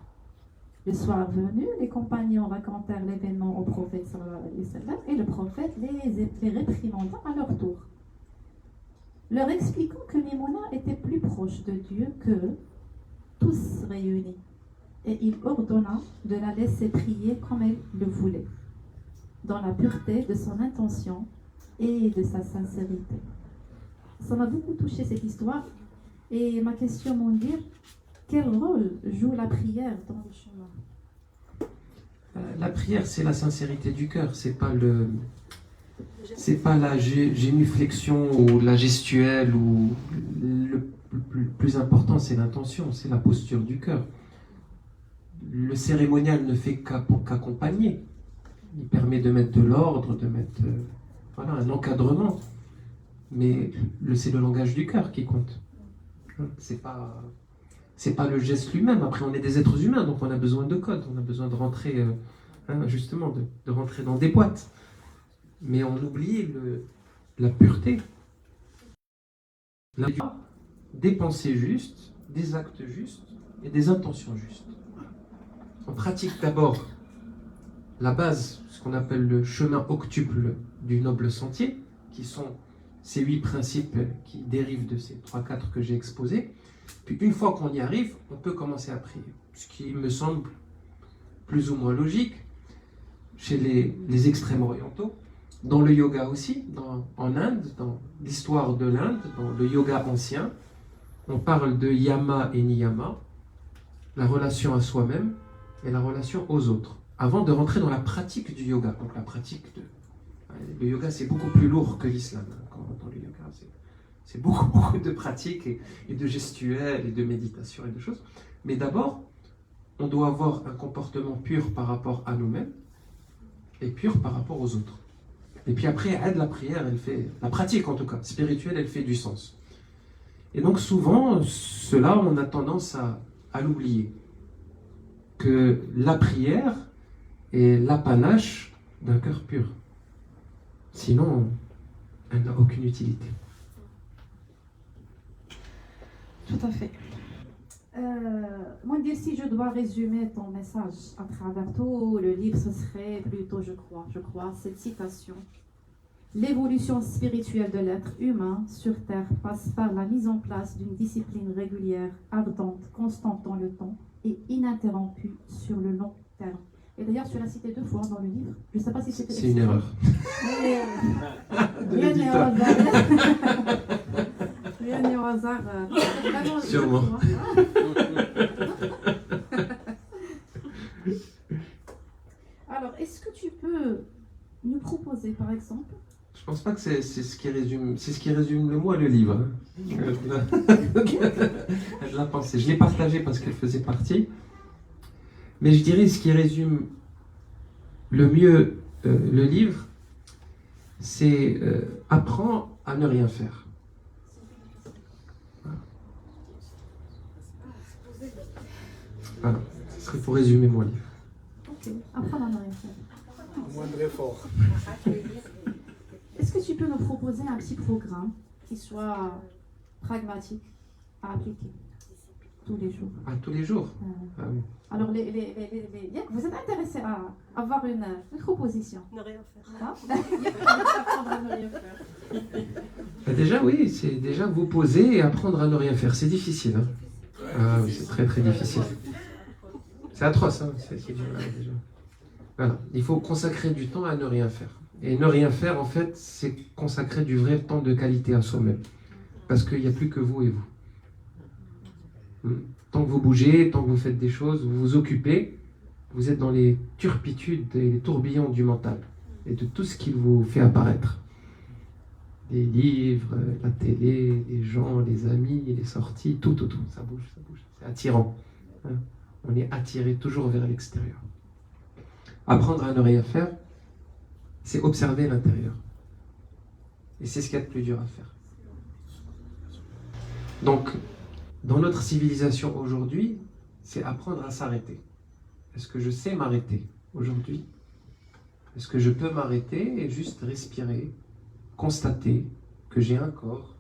Le soir venu, les compagnons racontèrent l'événement au prophète sallallahu alayhi wa sallam, et le prophète les réprimanda à leur tour, leur expliquant que Mimouna était plus proche de Dieu qu'eux tous réunis, et il ordonna de la laisser prier comme elle le voulait, dans la pureté de son intention et de sa sincérité. Ça m'a beaucoup touché cette histoire, et ma question, mon dire, quel rôle joue la prière dans le chemin? La prière, c'est la sincérité du cœur, c'est pas la génuflexion ou la gestuelle, ou le plus important, c'est l'intention, c'est la posture du cœur. Le cérémonial ne fait qu'accompagner. Il permet de mettre de l'ordre, de mettre voilà, un encadrement. Mais c'est le langage du cœur qui compte. C'est pas le geste lui-même. Après, on est des êtres humains, donc on a besoin de code, on a besoin de rentrer, justement, de rentrer dans des boîtes. Mais on oublie la pureté. Des pensées justes, des actes justes et des intentions justes. On pratique d'abord la base, ce qu'on appelle le chemin octuple du noble sentier, qui sont ces 8 principes qui dérivent de ces 3-4 que j'ai exposés. Puis une fois qu'on y arrive, on peut commencer à prier. Ce qui me semble plus ou moins logique chez les extrêmes orientaux, dans le yoga aussi, en Inde, dans l'histoire de l'Inde, dans le yoga ancien, on parle de yama et niyama, la relation à soi-même et la relation aux autres, avant de rentrer dans la pratique du yoga. Donc la pratique le yoga, c'est beaucoup plus lourd que l'islam. Dans le yoga, c'est beaucoup de pratiques et de gestuels et de méditation et de choses. Mais d'abord, on doit avoir un comportement pur par rapport à nous-mêmes et pur par rapport aux autres. Et puis après, la prière, la pratique en tout cas, spirituelle, elle fait du sens. Et donc souvent, cela, on a tendance à l'oublier. Que la prière est l'apanage d'un cœur pur. Sinon, elle n'a aucune utilité. Tout à fait. Moi, si je dois résumer ton message à travers tout le livre, ce serait plutôt, je crois, cette citation. L'évolution spirituelle de l'être humain sur Terre passe par la mise en place d'une discipline régulière, ardente, constante dans le temps et ininterrompue sur le long terme. Et d'ailleurs, tu l'as cité 2 fois dans le livre. Je ne sais pas si c'était... C'est une erreur. Rien n'est au hasard. Rien n'est au hasard. Sûrement. Alors, est-ce que tu peux nous proposer, par exemple... Je pense pas que c'est ce qui résume le mot et le livre. Je l'ai pensé. Je l'ai partagé parce qu'elle faisait partie. Mais je dirais ce qui résume le mieux le livre, c'est apprends à ne rien faire. Voilà. Ce serait pour résumer mon livre. Ok, apprends à ne rien faire. Moindre effort. Est-ce que tu peux nous proposer un petit programme qui soit pragmatique à appliquer tous les jours? Tous les jours. Ah oui. Alors, vous êtes intéressé à avoir une proposition? Ne rien faire. Hein? Apprendre à ne rien faire. Déjà, oui, c'est déjà vous poser et apprendre à ne rien faire. C'est difficile. Hein. Ah oui, c'est très très difficile. C'est atroce. Hein. Déjà. Voilà. Il faut consacrer du temps à ne rien faire. Et ne rien faire, en fait, c'est consacrer du vrai temps de qualité à soi-même. Parce qu'il n'y a plus que vous et vous. Tant que vous bougez, tant que vous faites des choses, vous vous occupez, vous êtes dans les turpitudes et les tourbillons du mental. Et de tout ce qu'il vous fait apparaître. Les livres, la télé, les gens, les amis, les sorties, tout. Ça bouge. C'est attirant. Hein. On est attiré toujours vers l'extérieur. Apprendre à ne rien faire, c'est observer l'intérieur. Et c'est ce qu'il y a de plus dur à faire. Donc, dans notre civilisation aujourd'hui, c'est apprendre à s'arrêter. Est-ce que je sais m'arrêter aujourd'hui? Est-ce que je peux m'arrêter et juste respirer, constater que j'ai un corps,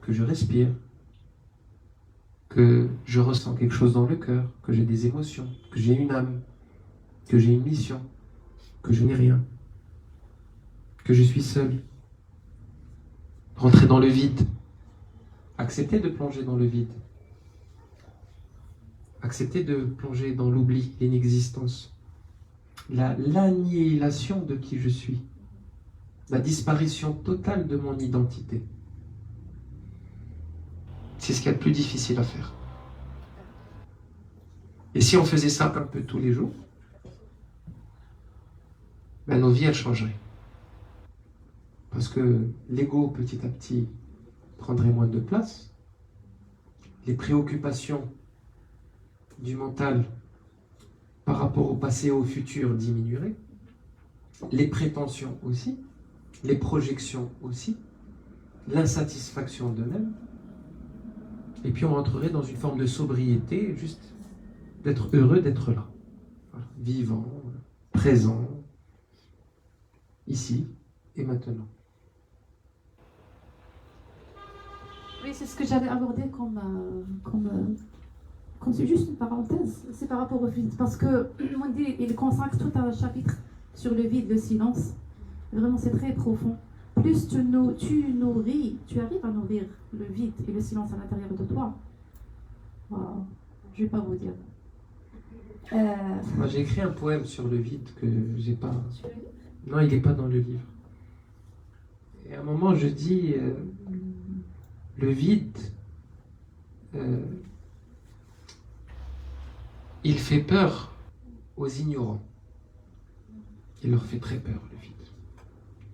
que je respire, que je ressens quelque chose dans le cœur, que j'ai des émotions, que j'ai une âme, que j'ai une mission, que je n'ai rien, que je suis seul. Rentrer dans le vide. Accepter de plonger dans le vide. Accepter de plonger dans l'oubli, l'inexistence. L'annihilation de qui je suis. La disparition totale de mon identité. C'est ce qu'il y a de plus difficile à faire. Et si on faisait ça un peu tous les jours, ben, nos vies, elles changeraient. Parce que l'ego, petit à petit, prendrait moins de place. Les préoccupations du mental par rapport au passé et au futur diminueraient. Les prétentions aussi. Les projections aussi. L'insatisfaction de même. Et puis on entrerait dans une forme de sobriété, juste d'être heureux d'être là. Voilà. Vivant, présent, ici et maintenant. Oui, c'est ce que j'avais abordé comme c'est juste une parenthèse. C'est par rapport au vide. Parce que Mondi, il consacre tout un chapitre sur le vide, le silence. Vraiment, c'est très profond. Plus tu nourris, tu arrives à nourrir le vide et le silence à l'intérieur de toi. Wow. Je ne vais pas vous dire. Moi, j'ai écrit un poème sur le vide que j'ai pas. Non, il n'est pas dans le livre. Et à un moment, je dis le vide, il fait peur aux ignorants. Il leur fait très peur, le vide.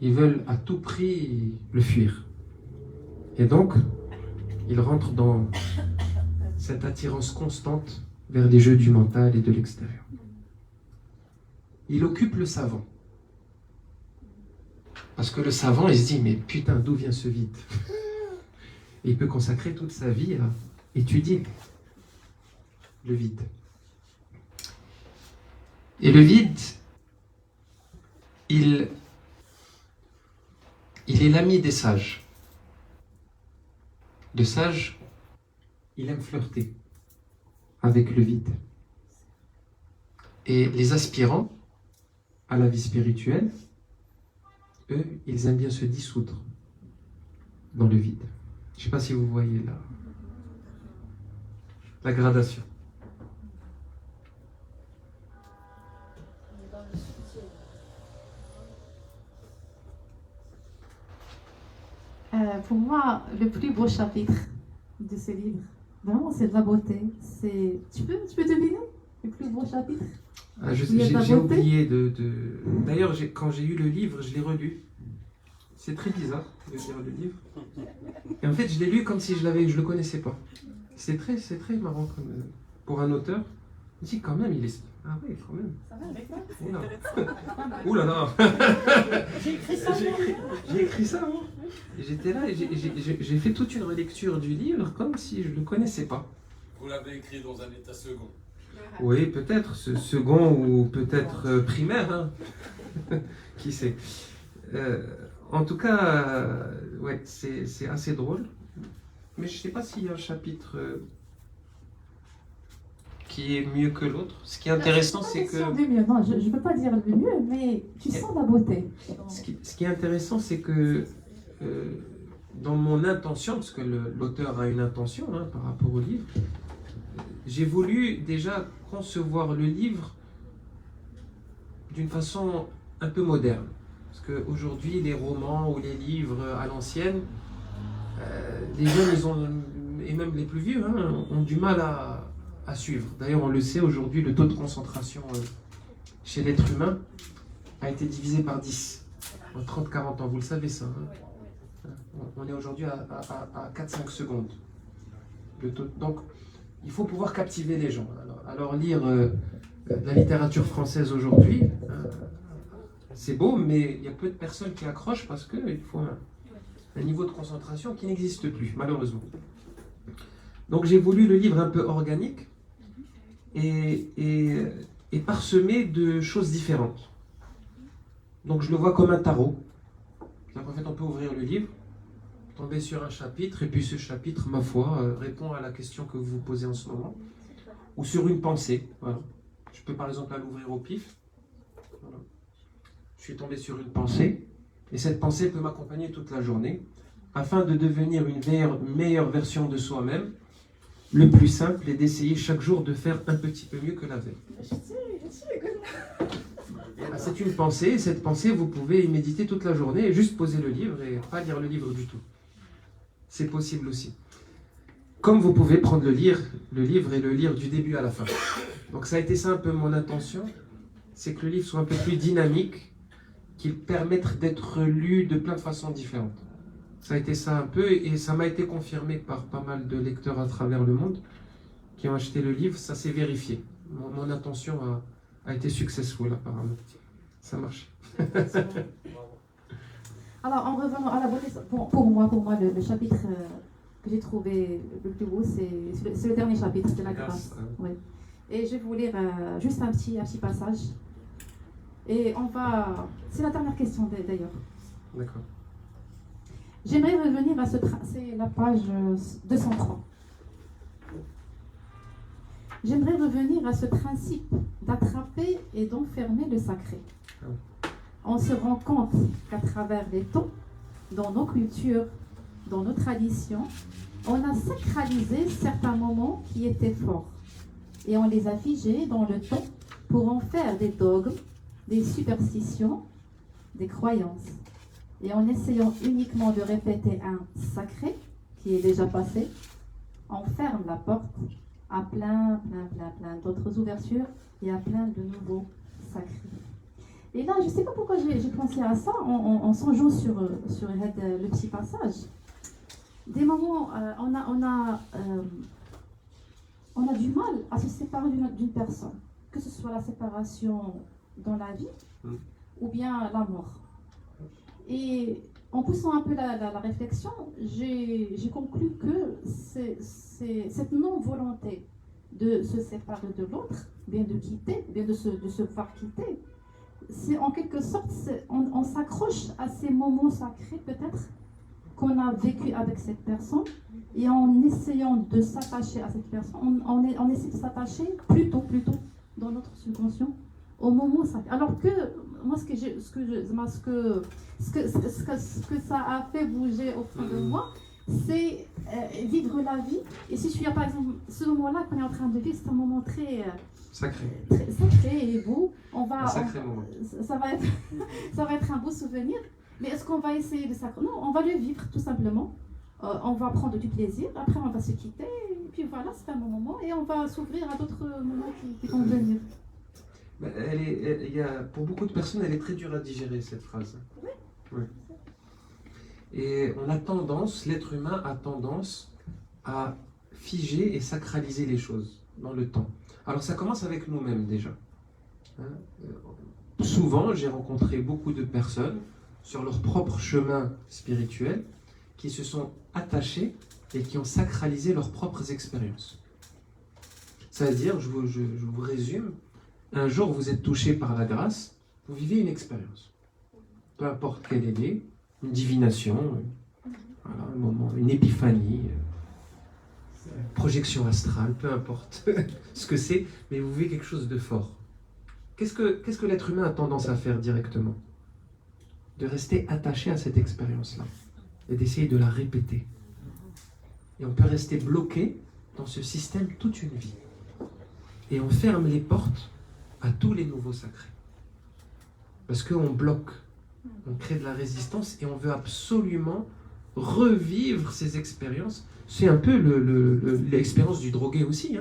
Ils veulent à tout prix le fuir. Et donc, ils rentrent dans cette attirance constante vers les jeux du mental et de l'extérieur. Il occupe le savant. Parce que le savant, il se dit, mais putain, d'où vient ce vide? Et il peut consacrer toute sa vie à étudier le vide. Et le vide, il est l'ami des sages. Le sage, il aime flirter avec le vide. Et les aspirants à la vie spirituelle, eux, ils aiment bien se dissoudre dans le vide. Je ne sais pas si vous voyez la gradation. Pour moi, le plus beau chapitre de ce livre, vraiment, c'est de la beauté. Tu peux deviner le plus beau chapitre? J'ai oublié de... D'ailleurs, quand j'ai eu le livre, je l'ai relu. C'est très bizarre de lire le livre. Et en fait, je l'ai lu comme si je le connaissais pas. C'est très marrant pour un auteur. Je me dis quand même, il est... Ah oui, quand même. Ça va avec moi? Ouh là là. J'ai écrit ça. J'ai écrit ça, moi. Et j'étais là et j'ai fait toute une relecture du livre comme si je ne le connaissais pas. Vous l'avez écrit dans un état second. Oui, peut-être second ou peut-être primaire, hein. Qui sait. En tout cas, ouais, c'est assez drôle. Mais je ne sais pas s'il y a un chapitre qui est mieux que l'autre. Ce qui est intéressant, c'est que... Non, je ne peux pas dire le mieux, mais tu sens la beauté. Ce qui est intéressant, c'est que dans mon intention, parce que l'auteur a une intention hein, par rapport au livre, j'ai voulu déjà concevoir le livre d'une façon un peu moderne. Parce qu'aujourd'hui, les romans ou les livres à l'ancienne, les jeunes, et même les plus vieux, hein, ont du mal à suivre. D'ailleurs, on le sait, aujourd'hui, le taux de concentration chez l'être humain a été divisé par 10 en 30-40 ans. Vous le savez ça. Hein. On est aujourd'hui à 4-5 secondes. Donc, il faut pouvoir captiver les gens. Alors lire la littérature française aujourd'hui, c'est beau, mais il y a peu de personnes qui accrochent parce qu'il faut un niveau de concentration qui n'existe plus, malheureusement. Donc j'ai voulu le livre un peu organique et parsemé de choses différentes. Donc je le vois comme un tarot. En fait, on peut ouvrir le livre, tomber sur un chapitre, et puis ce chapitre, ma foi, répond à la question que vous vous posez en ce moment, ou sur une pensée. Voilà. Je peux par exemple l'ouvrir au pif. Voilà. Je suis tombé sur une pensée, et cette pensée peut m'accompagner toute la journée, afin de devenir une meilleure version de soi-même. Le plus simple est d'essayer chaque jour de faire un petit peu mieux que la veille. C'est une pensée, et cette pensée, vous pouvez y méditer toute la journée et juste poser le livre et pas lire le livre du tout. C'est possible aussi. Comme vous pouvez prendre le livre et le lire du début à la fin. Donc ça a été ça un peu mon intention, c'est que le livre soit un peu plus dynamique qui permettent d'être lus de plein de façons différentes. Ça a été ça un peu, et ça m'a été confirmé par pas mal de lecteurs à travers le monde qui ont acheté le livre. Ça s'est vérifié. Mon intention a été successful apparemment. Ça marche. Alors, en revenant à la beauté, pour moi, le chapitre que j'ai trouvé le plus beau, c'est le dernier chapitre, c'est la grâce. Oui. Et je vais vous lire juste un petit passage. Et c'est la dernière question d'ailleurs. D'accord. J'aimerais revenir à c'est la page 203. J'aimerais revenir à ce principe d'attraper et d'enfermer le sacré. On se rend compte qu'à travers les temps, dans nos cultures, dans nos traditions, on a sacralisé certains moments qui étaient forts. Et on les a figés dans le temps pour en faire des dogmes, des superstitions, des croyances. Et en essayant uniquement de répéter un sacré qui est déjà passé, on ferme la porte à plein d'autres ouvertures et à plein de nouveaux sacrés. Et là, je ne sais pas pourquoi j'ai pensé à ça en songeant sur le petit passage. Des moments, on a du mal à se séparer d'une personne, que ce soit la séparation dans la vie ou bien la mort. Et en poussant un peu la réflexion, j'ai conclu que cette non-volonté de se séparer de l'autre, bien de quitter, bien de se voir quitter, c'est en quelque sorte, on s'accroche à ces moments sacrés peut-être qu'on a vécu avec cette personne, et en essayant de s'attacher à cette personne, on essaie de s'attacher plutôt dans notre subconscient au moment sacré. Alors que moi, ce que ça a fait bouger au fond de moi, c'est vivre la vie. Et si je suis par exemple, ce moment-là qu'on est en train de vivre, c'est un moment très sacré et beau. Ça va être un beau souvenir. Mais est-ce qu'on va essayer de ça? Non, on va le vivre tout simplement. On va prendre du plaisir. Après, on va se quitter. Et puis voilà, c'est un bon moment. Et on va s'ouvrir à d'autres moments qui vont venir. Pour beaucoup de personnes, elle est très dure à digérer, cette phrase. Oui. Et l'être humain a tendance à figer et sacraliser les choses dans le temps. Alors ça commence avec nous-mêmes déjà. Souvent, j'ai rencontré beaucoup de personnes sur leur propre chemin spirituel qui se sont attachés et qui ont sacralisé leurs propres expériences. C'est-à-dire, je vous résume, un jour vous êtes touché par la grâce, vous vivez une expérience. Peu importe quelle elle est, une divination, voilà, un moment, une épiphanie, projection astrale, peu importe ce que c'est, mais vous vivez quelque chose de fort. Qu'est-ce que l'être humain a tendance à faire directement? De rester attaché à cette expérience-là et d'essayer de la répéter. Et on peut rester bloqué dans ce système toute une vie. Et on ferme les portes à tous les nouveaux sacrés. Parce qu'on bloque, on crée de la résistance et on veut absolument revivre ces expériences. C'est un peu l'expérience du drogué aussi,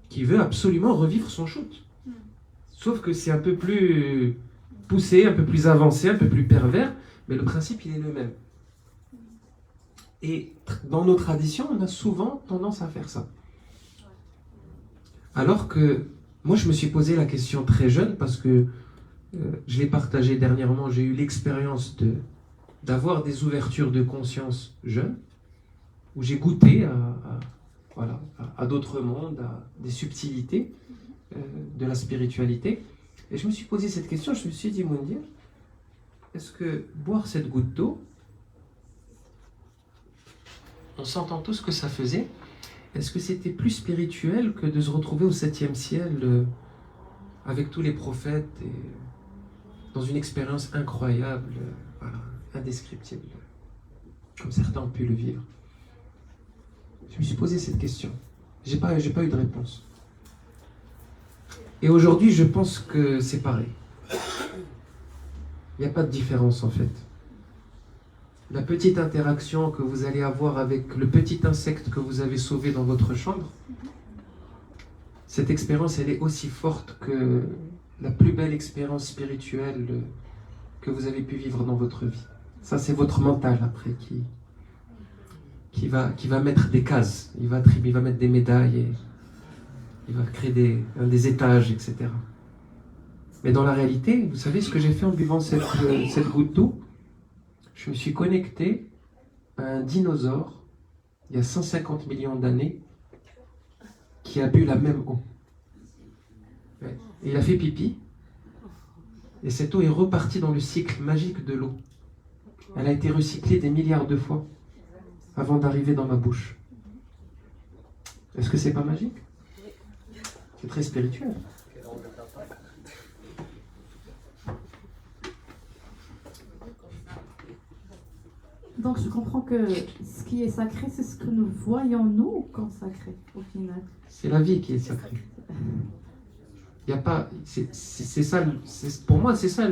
qui veut absolument revivre son shoot. Sauf que c'est un peu plus poussé, un peu plus avancé, un peu plus pervers, mais le principe, il est le même. Et dans nos traditions, on a souvent tendance à faire ça. Alors que, moi, je me suis posé la question très jeune, parce que je l'ai partagé dernièrement, j'ai eu l'expérience d'avoir des ouvertures de conscience jeunes, où j'ai goûté à d'autres mondes, à des subtilités de la spiritualité. Et je me suis posé cette question, je me suis dit, Moundir, est-ce que boire cette goutte d'eau, on s'entend tous que ça faisait, est-ce que c'était plus spirituel que de se retrouver au 7e ciel avec tous les prophètes et dans une expérience incroyable, indescriptible, comme certains ont pu le vivre? Je me suis posé cette question. J'ai pas eu de réponse. Et aujourd'hui, je pense que c'est pareil. Il n'y a pas de différence en fait. La petite interaction que vous allez avoir avec le petit insecte que vous avez sauvé dans votre chambre, cette expérience, elle est aussi forte que la plus belle expérience spirituelle que vous avez pu vivre dans votre vie. Ça, c'est votre mental après qui va mettre des cases, il va mettre des médailles, et il va créer des étages, etc. Mais dans la réalité, vous savez ce que j'ai fait en buvant cette goutte d'eau? Je me suis connecté à un dinosaure, il y a 150 millions d'années, qui a bu la même eau. Ouais. Et il a fait pipi, et cette eau est repartie dans le cycle magique de l'eau. Elle a été recyclée des milliards de fois avant d'arriver dans ma bouche. Est-ce que c'est pas magique? C'est très spirituel. Donc je comprends que ce qui est sacré, c'est ce que nous voyons nous comme sacré au final. C'est la vie qui est sacrée. Il y a pas, c'est ça, pour moi c'est ça,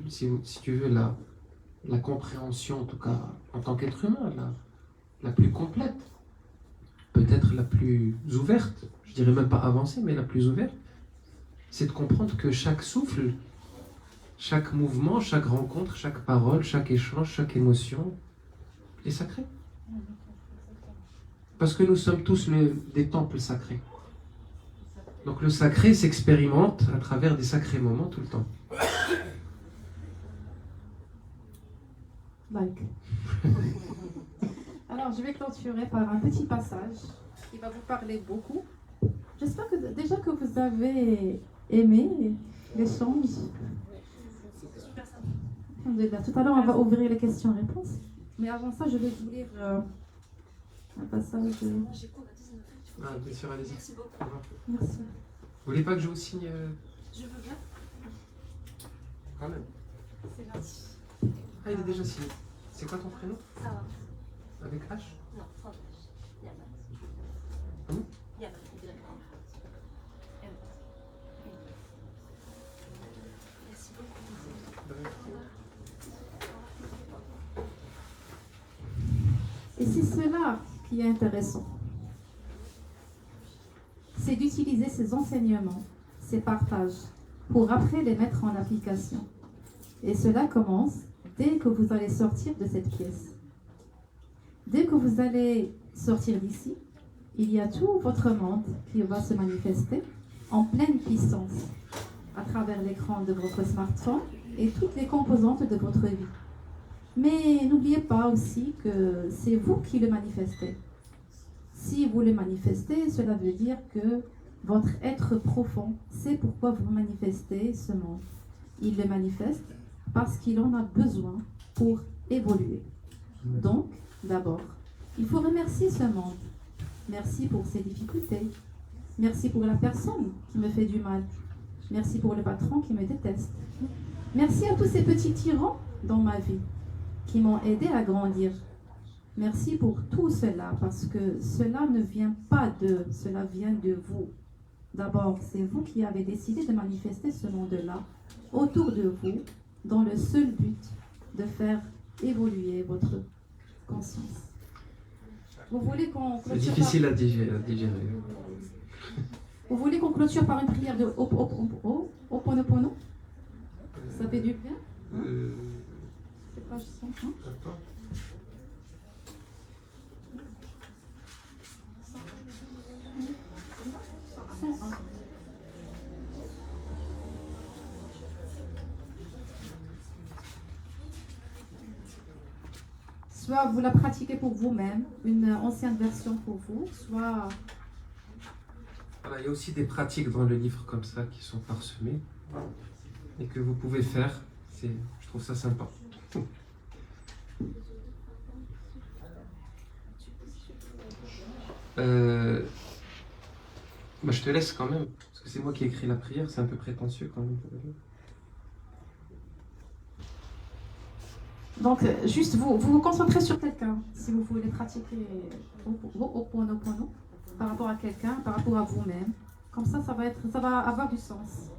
si tu veux, la compréhension, en tout cas en tant qu'être humain, la plus complète, peut-être la plus ouverte, je dirais même pas avancée, mais la plus ouverte, c'est de comprendre que chaque souffle, chaque mouvement, chaque rencontre, chaque parole, chaque échange, chaque émotion est sacré. Parce que nous sommes tous des temples sacrés. Donc le sacré s'expérimente à travers des sacrés moments tout le temps. Like. Alors je vais clôturer par un petit passage qui va vous parler beaucoup. J'espère que déjà que vous avez aimé l'échange. Alhamdulillah. Tout à l'heure on va ouvrir les questions-réponses. Mais avant ça je vais vous lire un passage. Ah, bien sûr, allez-y. Merci beaucoup. Merci. Vous voulez pas que je vous signe Je veux bien. quand même? C'est gentil. Ah, il est déjà signé. C'est quoi ton prénom? Ça va. Avec H? Non, sans H. Yaman. Comment? Yaman, directement. Merci beaucoup. Et c'est cela qui est intéressant. C'est d'utiliser ces enseignements, ces partages, pour après les mettre en application. Et cela commence dès que vous allez sortir de cette pièce. Dès que vous allez sortir d'ici, il y a tout votre monde qui va se manifester en pleine puissance à travers l'écran de votre smartphone et toutes les composantes de votre vie. Mais n'oubliez pas aussi que c'est vous qui le manifestez. Si vous le manifestez, cela veut dire que votre être profond sait pourquoi vous manifestez ce monde. Il le manifeste parce qu'il en a besoin pour évoluer. Donc, d'abord, il faut remercier ce monde. Merci pour ses difficultés. Merci pour la personne qui me fait du mal. Merci pour le patron qui me déteste. Merci à tous ces petits tyrans dans ma vie qui m'ont aidé à grandir. Merci pour tout cela, parce que cela ne vient pas d'eux, cela vient de vous. D'abord, c'est vous qui avez décidé de manifester ce monde-là autour de vous, dans le seul but de faire évoluer votre conscience. Vous voulez qu'on C'est clôture difficile à digérer. Vous voulez qu'on clôture par une prière de Ho'oponopono? Ça fait du bien? C'est pas juste ça, hein? Attends. Soit vous la pratiquez pour vous-même, une ancienne version pour vous, soit... Voilà, il y a aussi des pratiques dans le livre comme ça qui sont parsemées et que vous pouvez faire. Je trouve ça sympa. Je te laisse quand même, parce que c'est moi qui ai écrit la prière, c'est un peu prétentieux quand même. Donc, juste vous concentrez sur quelqu'un, si vous voulez pratiquer Ho'oponopono par rapport à quelqu'un, par rapport à vous-même. Comme ça, ça va avoir du sens.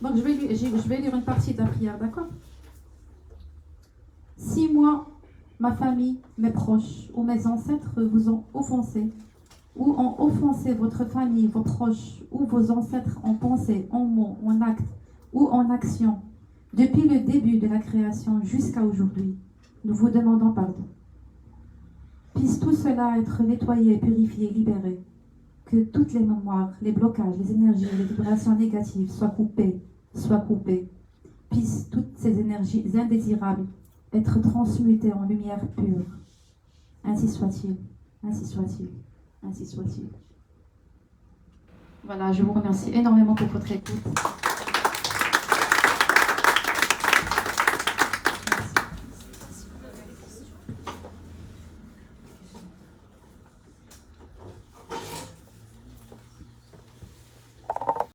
Donc, je vais lire une partie de la prière, d'accord? Si moi, ma famille, mes proches ou mes ancêtres vous ont offensé, ou ont offensé votre famille, vos proches ou vos ancêtres en pensée, en mots, en actes, ou en action, depuis le début de la création jusqu'à aujourd'hui, nous vous demandons pardon. Puisse tout cela être nettoyé, purifié, libéré. Que toutes les mémoires, les blocages, les énergies, les vibrations négatives soient coupées. Puissent toutes ces énergies indésirables être transmutées en lumière pure. Ainsi soit-il, ainsi soit-il, ainsi soit-il. Voilà, je vous remercie énormément pour votre écoute.